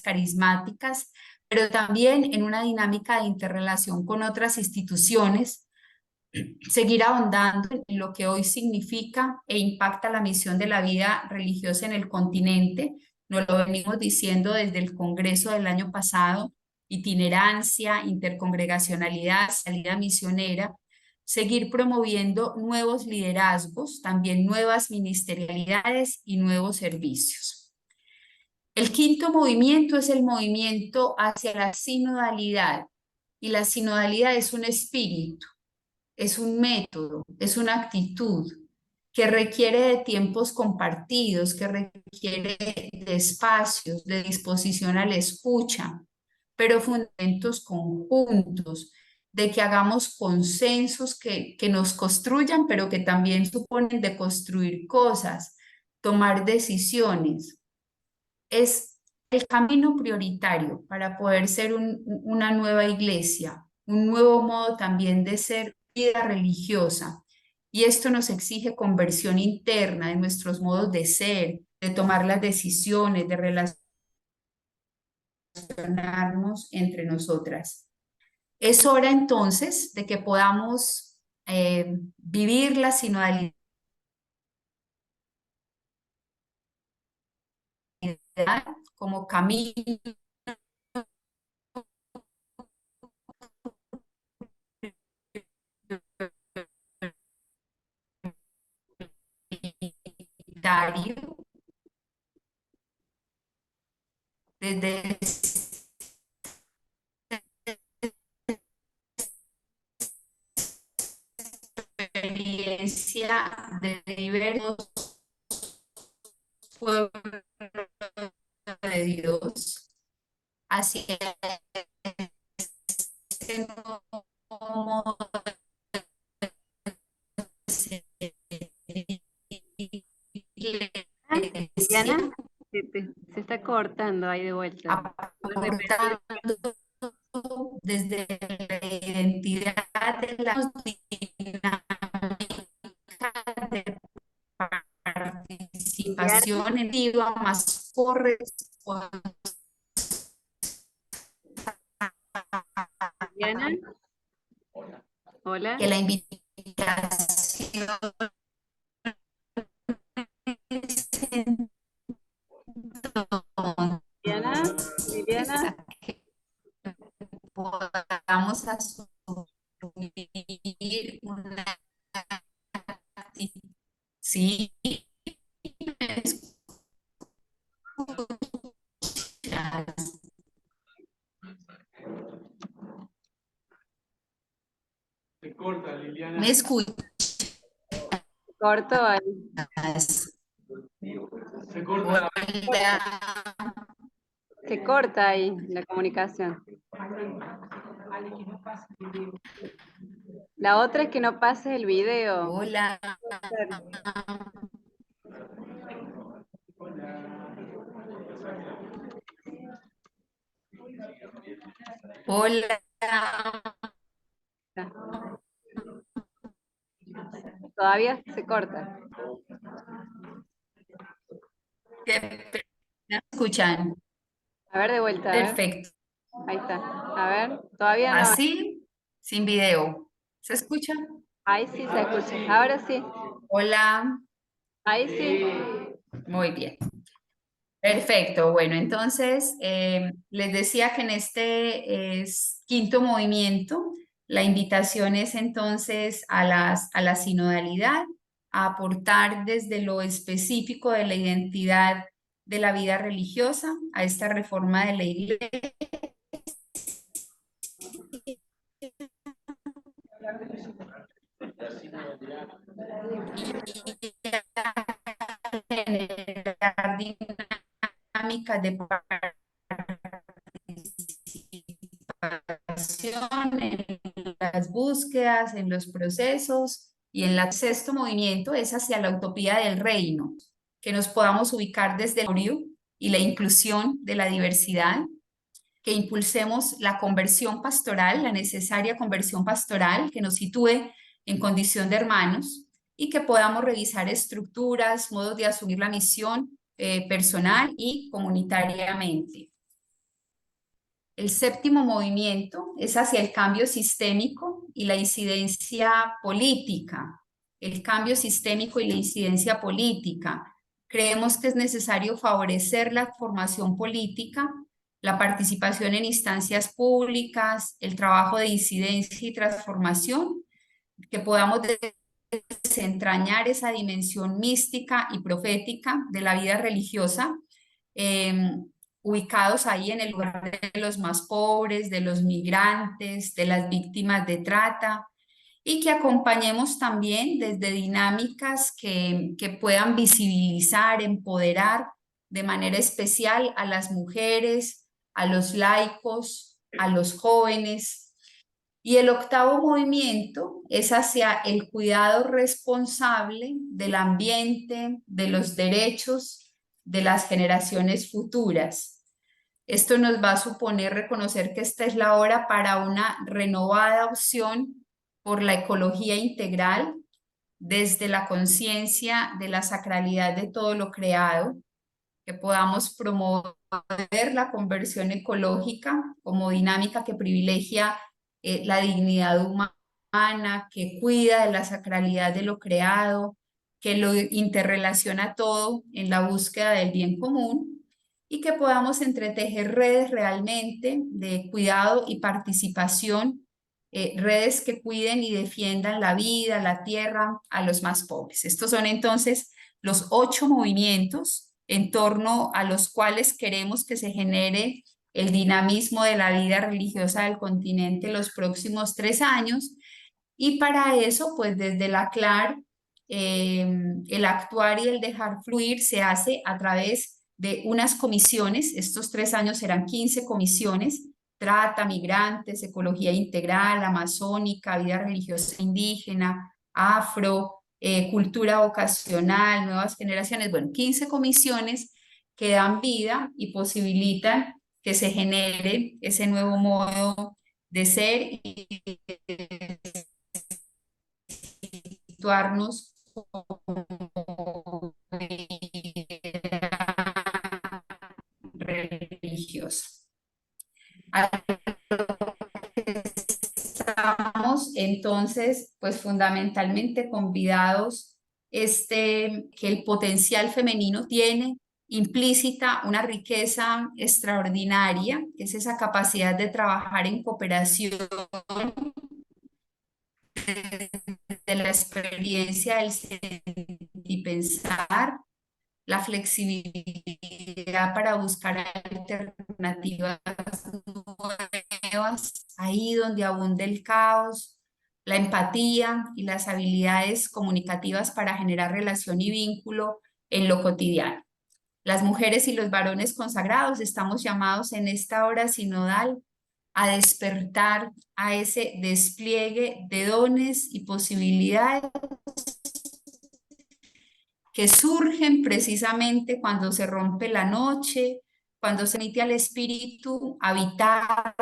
carismáticas, pero también en una dinámica de interrelación con otras instituciones, seguir ahondando en lo que hoy significa e impacta la misión de la vida religiosa en el continente. Nos lo venimos diciendo desde el Congreso del año pasado: itinerancia, intercongregacionalidad, salida misionera, seguir promoviendo nuevos liderazgos, también nuevas ministerialidades y nuevos servicios. El quinto movimiento es el movimiento hacia la sinodalidad, y la sinodalidad es un espíritu, es un método, es una actitud que requiere de tiempos compartidos, que requiere de espacios, de disposición a la escucha, pero fundamentos conjuntos, de que hagamos consensos que nos construyan, pero que también suponen de construir cosas, tomar decisiones. Es el camino prioritario para poder ser una nueva iglesia, un nuevo modo también de ser vida religiosa. Y esto nos exige conversión interna de nuestros modos de ser, de tomar las decisiones, de relacionarnos entre nosotras. Es hora entonces de que podamos vivir la sinodalidad como camino prioritario desde experiencia de diversos pueblos de Dios hacia ese modo de Diana, iglesia, se está cortando ahí de vuelta. ¿Puedes repetir? aportando desde la identidad de la dinámica de Diana, participación en viva más corresponsables Diana, hola. que la invitación Diana, Liliana, podamos asumir una actitud. Sí, me escuchas. Se corta, Liliana. Me escuchas. corto ahí. Se corta. Hola. Se corta ahí la comunicación. La otra es que no pases el video. Hola. Hola. Todavía se corta. ¿Me escuchan? A ver de vuelta, a ver. Perfecto. Ahí está. A ver, todavía no. Así, sin video. ¿Se escucha? Ahí sí se escucha. Ahora sí. Hola. Ahí sí. Muy bien. Perfecto. Bueno, entonces les decía que en este quinto movimiento la invitación es entonces a la sinodalidad, a aportar desde lo específico de la identidad de la vida religiosa a esta reforma de la iglesia. dinámicas de participación en las búsquedas, en los procesos y en el sexto movimiento es hacia la utopía del reino, que nos podamos ubicar desde el equilibrio y la inclusión de la diversidad, que impulsemos la conversión pastoral, la necesaria conversión pastoral, que nos sitúe en condición de hermanos y que podamos revisar estructuras, modos de asumir la misión personal y comunitariamente. El séptimo movimiento es hacia el cambio sistémico y la incidencia política. El cambio sistémico y la incidencia política. Creemos que es necesario favorecer la formación política, la participación en instancias públicas, el trabajo de incidencia y transformación, que podamos desentrañar esa dimensión mística y profética de la vida religiosa, ubicados ahí en el lugar de los más pobres, de los migrantes, de las víctimas de trata, y que acompañemos también desde dinámicas que puedan visibilizar, empoderar de manera especial a las mujeres, a los laicos, a los jóvenes. Y el octavo movimiento es hacia el cuidado responsable del ambiente, de los derechos de las generaciones futuras. Esto nos va a suponer reconocer que esta es la hora para una renovada opción por la ecología integral desde la conciencia de la sacralidad de todo lo creado, que podamos promover la conversión ecológica como dinámica que privilegia la dignidad humana, que cuida de la sacralidad de lo creado, que lo interrelaciona todo en la búsqueda del bien común y que podamos entretejer redes realmente de cuidado y participación, redes que cuiden y defiendan la vida, la tierra, a los más pobres. Estos son entonces los 8 movimientos en torno a los cuales queremos que se genere el dinamismo de la vida religiosa del continente los próximos 3 años. Y para eso, pues desde la CLAR, el actuar y el dejar fluir se hace a través de unas comisiones. Estos 3 años serán 15 comisiones: trata, migrantes, ecología integral, amazónica, vida religiosa indígena, afro, cultura vocacional, nuevas generaciones. Bueno, 15 comisiones que dan vida y posibilitan que se genere ese nuevo modo de ser y situarnos como religiosa. Estamos entonces, pues fundamentalmente convidados que el potencial femenino tiene implícita una riqueza extraordinaria, que es esa capacidad de trabajar en cooperación de la experiencia del sentir y pensar, la flexibilidad para buscar alternativas nuevas, ahí donde abunde el caos, la empatía y las habilidades comunicativas para generar relación y vínculo en lo cotidiano. Las mujeres y los varones consagrados estamos llamados en esta hora sinodal a despertar a ese despliegue de dones y posibilidades que surgen precisamente cuando se rompe la noche, cuando se permite al espíritu habitar,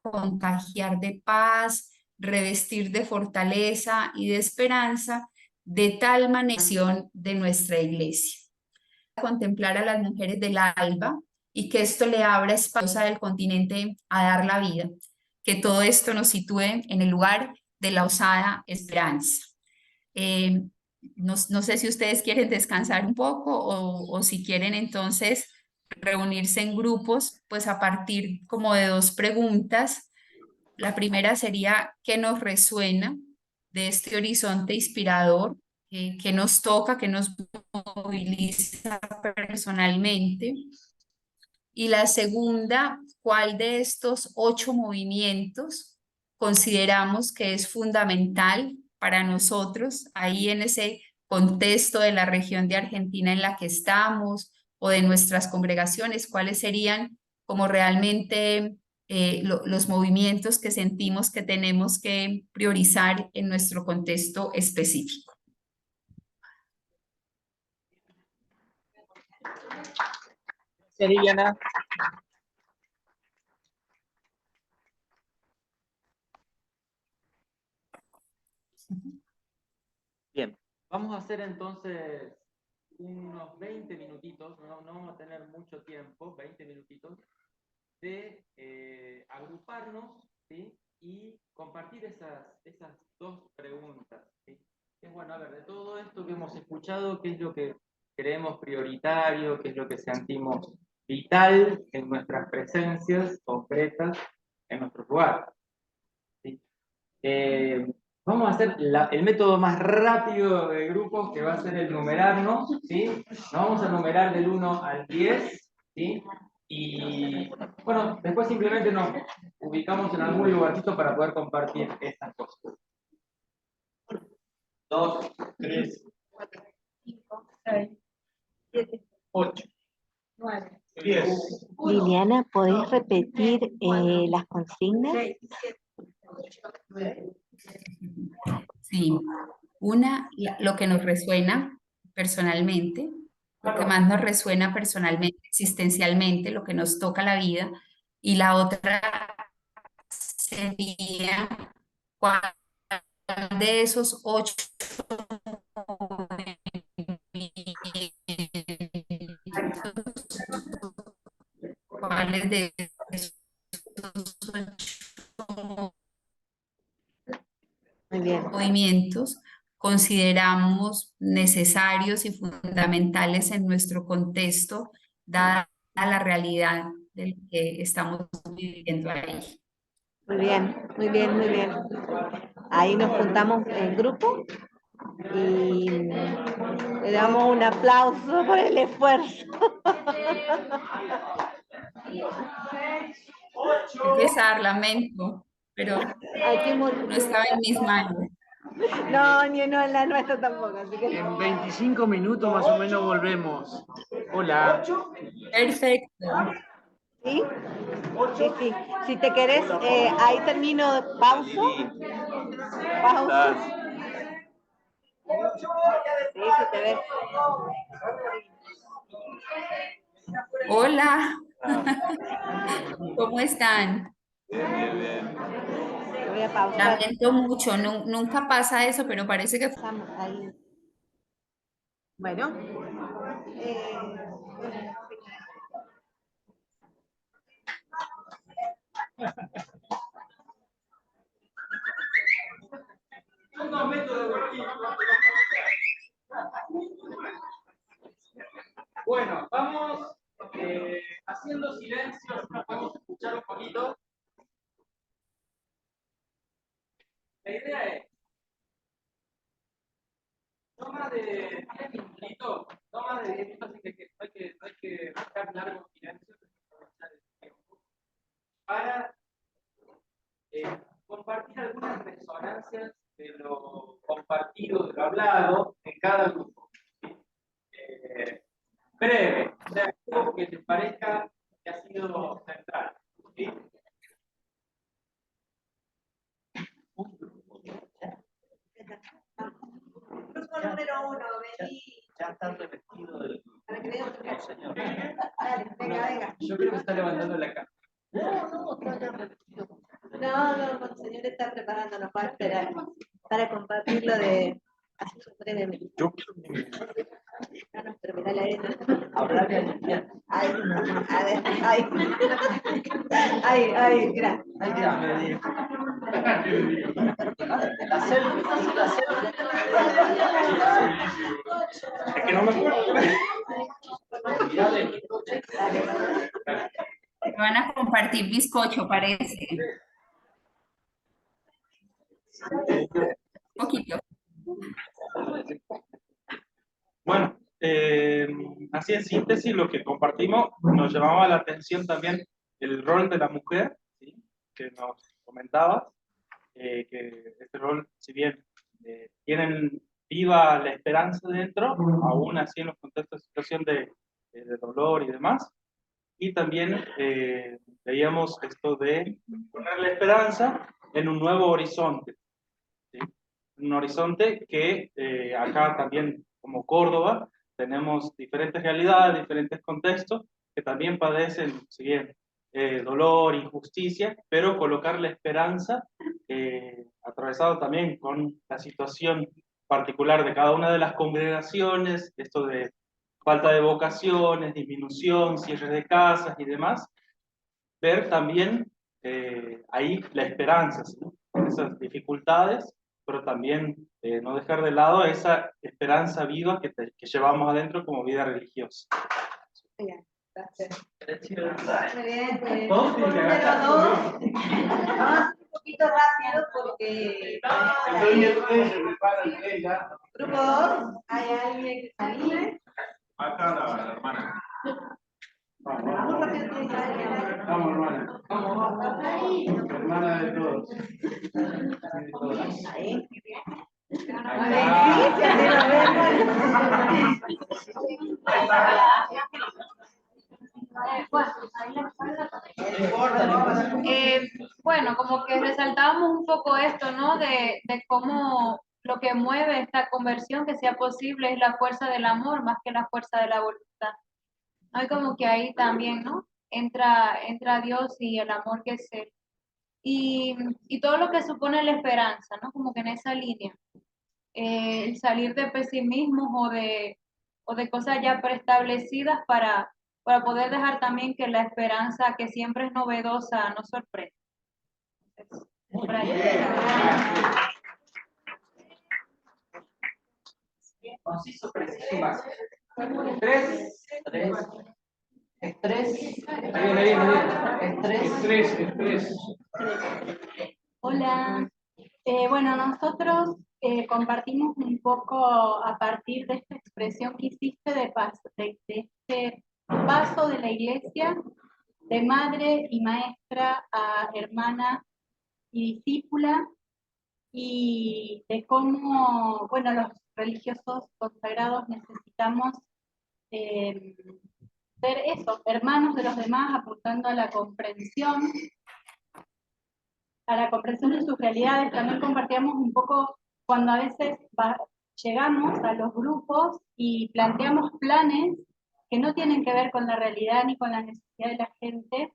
contagiar de paz, revestir de fortaleza y de esperanza, de tal manera de nuestra iglesia. Contemplar a las mujeres del alba y que esto le abra espacio del continente a dar la vida, que todo esto nos sitúe en el lugar de la osada esperanza. No sé si ustedes quieren descansar un poco o si quieren entonces reunirse en grupos, pues a partir como de 2 preguntas. La primera sería: ¿qué nos resuena de este horizonte inspirador? ¿Qué nos toca, qué nos moviliza personalmente? Y la segunda: ¿cuál de estos 8 movimientos consideramos que es fundamental para nosotros ahí en ese contexto de la región de Argentina en la que estamos, o de nuestras congregaciones, cuáles serían como realmente los movimientos que sentimos que tenemos que priorizar en nuestro contexto específico. Gracias, Liliana. Bien, vamos a hacer entonces unos 20 minutitos, no vamos a tener mucho tiempo, 20 minutitos, de agruparnos, ¿sí? Y compartir esas dos preguntas, ¿sí? Es bueno, a ver, de todo esto que hemos escuchado, ¿qué es lo que creemos prioritario? ¿Qué es lo que sentimos vital en nuestras presencias concretas en nuestro lugar? ¿Sí? Vamos a hacer el método más rápido de grupos, que va a ser el numerarnos, ¿sí? Nos vamos a numerar del 1 al 10, ¿sí? Y bueno, después simplemente nos ubicamos en algún lugarcito para poder compartir estas cosas. 2, 3, 5, 6, 7, 8, 9, 10. Liliana, ¿podés repetir las consignas? 6, 7, 8, 9. Sí, lo que nos resuena personalmente, lo que más nos resuena personalmente, existencialmente, lo que nos toca la vida, y la otra sería cuál de esos 8 cuáles de esos 8 Muy bien. movimientos consideramos necesarios y fundamentales en nuestro contexto, dada la realidad de lo que estamos viviendo ahí. Muy bien, muy bien, muy bien. Ahí nos juntamos en grupo y le damos un aplauso por el esfuerzo. Qué pesar, lamento, pero Aquí no estaba en mis manos. no, ni no en la nuestra tampoco, así que En 25 minutos más o menos volvemos. Hola. Perfecto. ¿sí? Sí, sí. Si te querés, ahí termino, pauso. Pausa. Sí, se te ve. Hola, ¿cómo están? Voy a pausar. Lamento mucho, nunca pasa eso, pero parece que Estamos ahí. Bueno. Bueno, vamos haciendo silencio, si nos podemos escuchar un poquito. La idea es, no más de 10 minutitos, no más de 10 minutos, así que no hay que dejar largo silencio, aprovechar el tiempo, para compartir algunas resonancias de lo compartido, de lo hablado en cada grupo. ¿Sí? Breve, o sea, algo que te parezca que ha sido central. ¿Sí? Grupo número 1, vení. Ya está revestido del Para que vean tu señor. Dale, venga, venga. Yo creo que está levantando la cara. No, el señor está preparando, nos va a esperar para compartirlo de así brevemente. Yo No, no, pero mirá la arena. hablar de Liliana. Ay, a ver, ay, mira. Ay, ya, me di. La selfie, la selfie. Es que no me acuerdo. me van a compartir bizcocho, parece. Un poquito. Bueno, así en síntesis, lo que compartimos nos llamaba la atención también el rol de la mujer, ¿sí? Que nos comentaba, que este rol, si bien tienen viva la esperanza dentro, aún así en los contextos de situación de de dolor y demás. Y también veíamos esto de poner la esperanza en un nuevo horizonte, ¿sí? Un horizonte que acá también, como Córdoba, tenemos diferentes realidades, diferentes contextos que también padecen, si bien, dolor, injusticia, pero colocar la esperanza, atravesado también con la situación particular de cada una de las congregaciones, esto de falta de vocaciones, disminución, cierres de casas y demás, ver también ahí la esperanza, ¿sí? Con esas dificultades, pero también no dejar de lado esa esperanza viva que llevamos adentro como vida religiosa. Muy bien, gracias. Muy Muy bien, pues, Todos grupo tienen que número agachar, 2. Vamos un poquito rápido porque... Grupo 2, ¿hay alguien que se anime? Acá la hermana. Vamos rápido, tiene que ser alguien. Vamos, hermana. Hermana de todos. Ahí. A ver, sí, se lo vemos. Bueno, como que resaltábamos un poco esto, ¿no? De cómo lo que mueve esta conversión que sea posible es la fuerza del amor más que la fuerza de la voluntad. Hay como que ahí también, ¿no? Entra Dios y el amor que es Él. Y todo lo que supone la esperanza, ¿no? Como que en esa línea. El salir de pesimismos o de cosas ya preestablecidas para poder dejar también que la esperanza, que siempre es novedosa, nos sorprenda. Entonces, por ahí. Conciso, preciso y básico. Estrés. Hola. Bueno, nosotros compartimos un poco a partir de esta expresión que hiciste de este paso de la iglesia, de madre y maestra a hermana y discípula, y de cómo, bueno, los religiosos consagrados necesitamos ser eso, hermanos de los demás, apuntando a la comprensión de sus realidades. También compartíamos un poco cuando a veces llegamos a los grupos y planteamos planes que no tienen que ver con la realidad ni con la necesidad de la gente,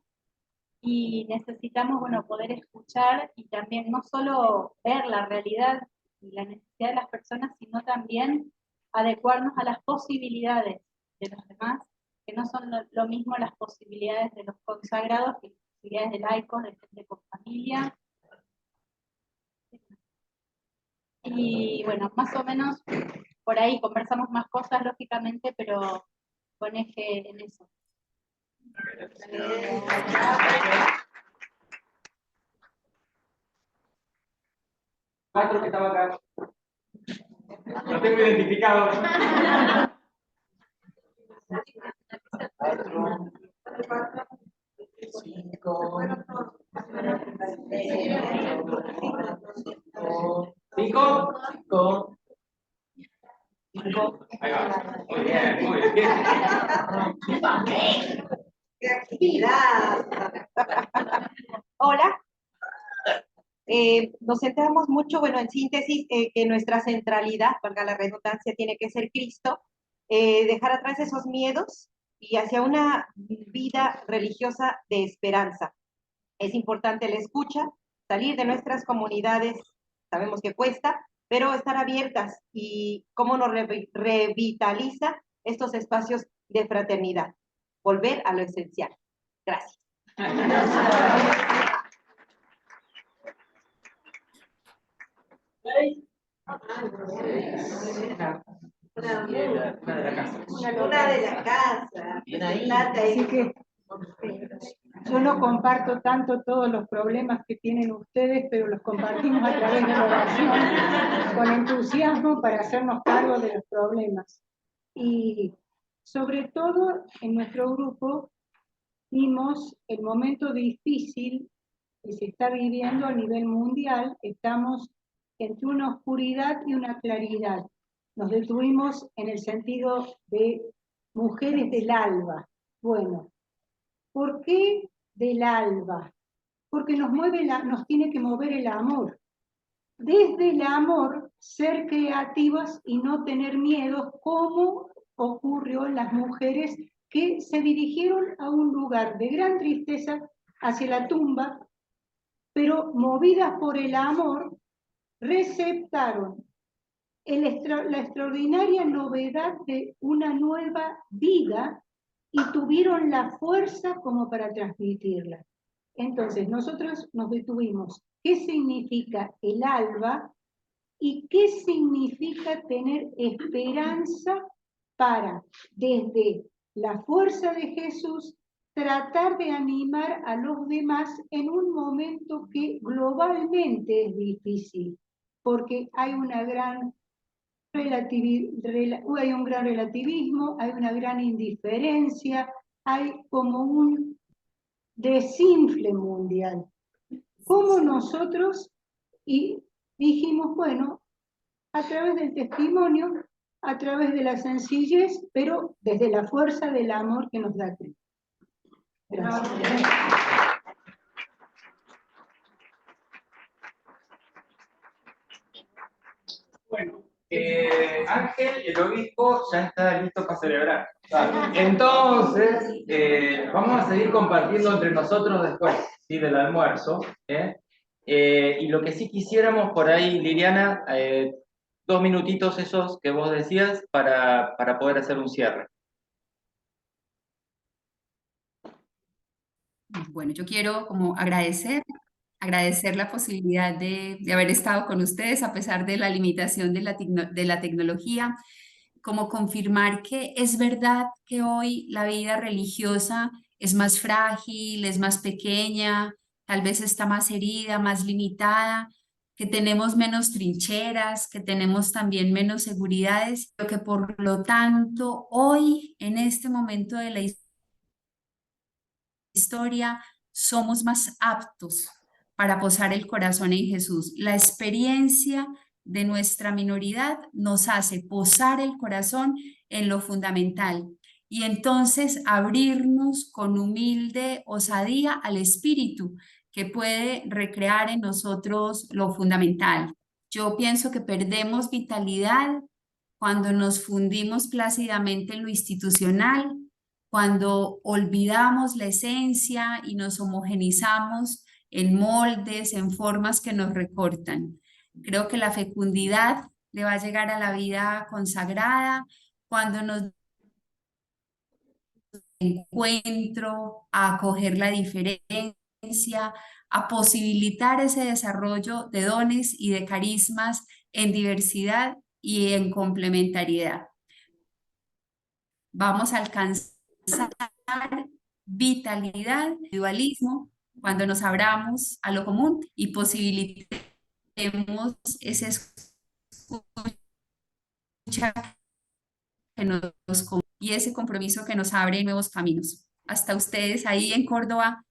y necesitamos, bueno, poder escuchar y también no solo ver la realidad y la necesidad de las personas, sino también adecuarnos a las posibilidades de los demás, que no son lo mismo las posibilidades de los consagrados que las posibilidades de laicos, de gente con familia. Y bueno, más o menos por ahí conversamos más cosas, lógicamente, pero con eje en eso. Cuatro que estaba acá. Lo tengo identificado. Cinco. Ahí va. Muy bien, muy bien. ¡Qué actividad! Hola. Nos centramos mucho, bueno, en síntesis, que nuestra centralidad, valga la redundancia, tiene que ser Cristo, dejar atrás esos miedos y hacia una vida religiosa de esperanza. Es importante la escucha, salir de nuestras comunidades, sabemos que cuesta, pero estar abiertas y cómo nos revitaliza estos espacios de fraternidad. Volver a lo esencial. Gracias. Una de la casa. Bien ahí. Así que yo no comparto tanto todos los problemas que tienen ustedes, pero los compartimos a través de la oración, con entusiasmo para hacernos cargo de los problemas. Y sobre todo en nuestro grupo vimos el momento difícil que se está viviendo a nivel mundial. Estamos entre una oscuridad y una claridad. Nos detuvimos en el sentido de mujeres del alba. Bueno, ¿por qué del alba? Porque nos tiene que mover el amor. Desde el amor, ser creativas y no tener miedos, como ocurrió en las mujeres que se dirigieron a un lugar de gran tristeza hacia la tumba, pero movidas por el amor, receptaron la extraordinaria novedad de una nueva vida y tuvieron la fuerza como para transmitirla. Entonces, nosotros nos detuvimos. ¿Qué significa el alba y qué significa tener esperanza para, desde la fuerza de Jesús, tratar de animar a los demás en un momento que globalmente es difícil, porque hay un gran relativismo, hay una gran indiferencia, hay como un desinfle mundial. Como nosotros dijimos, bueno, a través del testimonio, a través de la sencillez, pero desde la fuerza del amor que nos da Cristo. Gracias. Bueno, Ángel, el obispo, ya está listo para celebrar. Entonces, vamos a seguir compartiendo entre nosotros después, ¿sí? Del almuerzo. Y lo que sí quisiéramos por ahí, Liliana, 2 minutitos esos que vos decías para poder hacer un cierre. Bueno, yo quiero como agradecer la posibilidad de haber estado con ustedes a pesar de la limitación de la tecnología, como confirmar que es verdad que hoy la vida religiosa es más frágil, es más pequeña, tal vez está más herida, más limitada, que tenemos menos trincheras, que tenemos también menos seguridades, pero que por lo tanto hoy, en este momento de la historia, somos más aptos para posar el corazón en Jesús. La experiencia de nuestra minoridad nos hace posar el corazón en lo fundamental y entonces abrirnos con humilde osadía al Espíritu que puede recrear en nosotros lo fundamental. Yo pienso que perdemos vitalidad cuando nos fundimos plácidamente en lo institucional, cuando olvidamos la esencia y nos homogenizamos en moldes, en formas que nos recortan. Creo que la fecundidad le va a llegar a la vida consagrada cuando nos encuentro, a acoger la diferencia, a posibilitar ese desarrollo de dones y de carismas en diversidad y en complementariedad. Vamos a alcanzar vitalidad, individualismo, cuando nos abramos a lo común y posibilitemos ese escucha que y ese compromiso que nos abre nuevos caminos. Hasta ustedes ahí en Córdoba,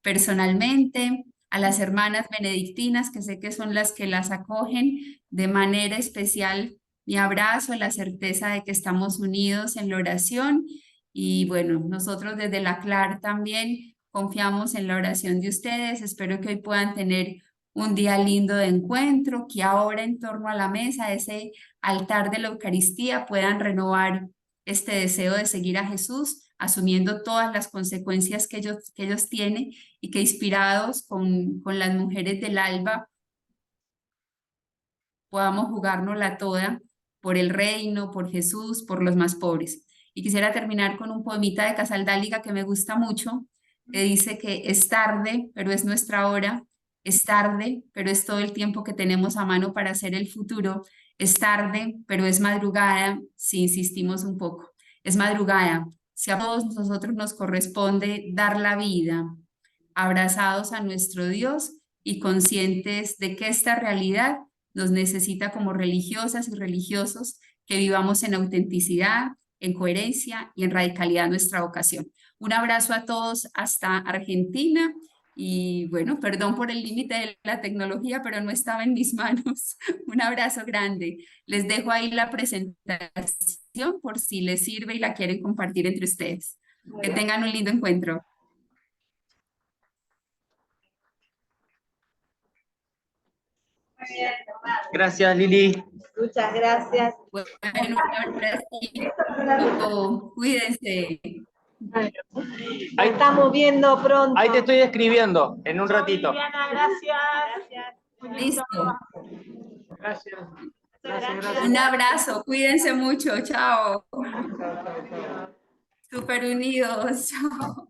personalmente, a las hermanas benedictinas, que sé que son las que las acogen de manera especial, mi abrazo, la certeza de que estamos unidos en la oración y bueno, nosotros desde la CLAR también confiamos en la oración de ustedes. Espero que hoy puedan tener un día lindo de encuentro, que ahora en torno a la mesa, ese altar de la Eucaristía, puedan renovar este deseo de seguir a Jesús, asumiendo todas las consecuencias que ellos tienen y que inspirados con las mujeres del alba podamos jugárnosla toda por el reino, por Jesús, por los más pobres. Y quisiera terminar con un poemita de Casaldáliga que me gusta mucho, que dice que es tarde, pero es nuestra hora, es tarde, pero es todo el tiempo que tenemos a mano para hacer el futuro, es tarde, pero es madrugada, si insistimos un poco, es madrugada, si a todos nosotros nos corresponde dar la vida, abrazados a nuestro Dios y conscientes de que esta realidad nos necesita como religiosas y religiosos que vivamos en autenticidad, en coherencia y en radicalidad nuestra vocación. Un abrazo a todos hasta Argentina Y bueno, perdón por el límite de la tecnología, pero no estaba en mis manos. Un abrazo grande. Les dejo ahí la presentación por si les sirve y la quieren compartir entre ustedes. Que tengan un lindo encuentro. Gracias, Lili. Muchas gracias. Bueno, ahora sí, cuídense. Nos estamos viendo pronto. Ahí te estoy escribiendo en un ratito. Listo. Gracias. Un abrazo, cuídense mucho, chao. Súper unidos, chao.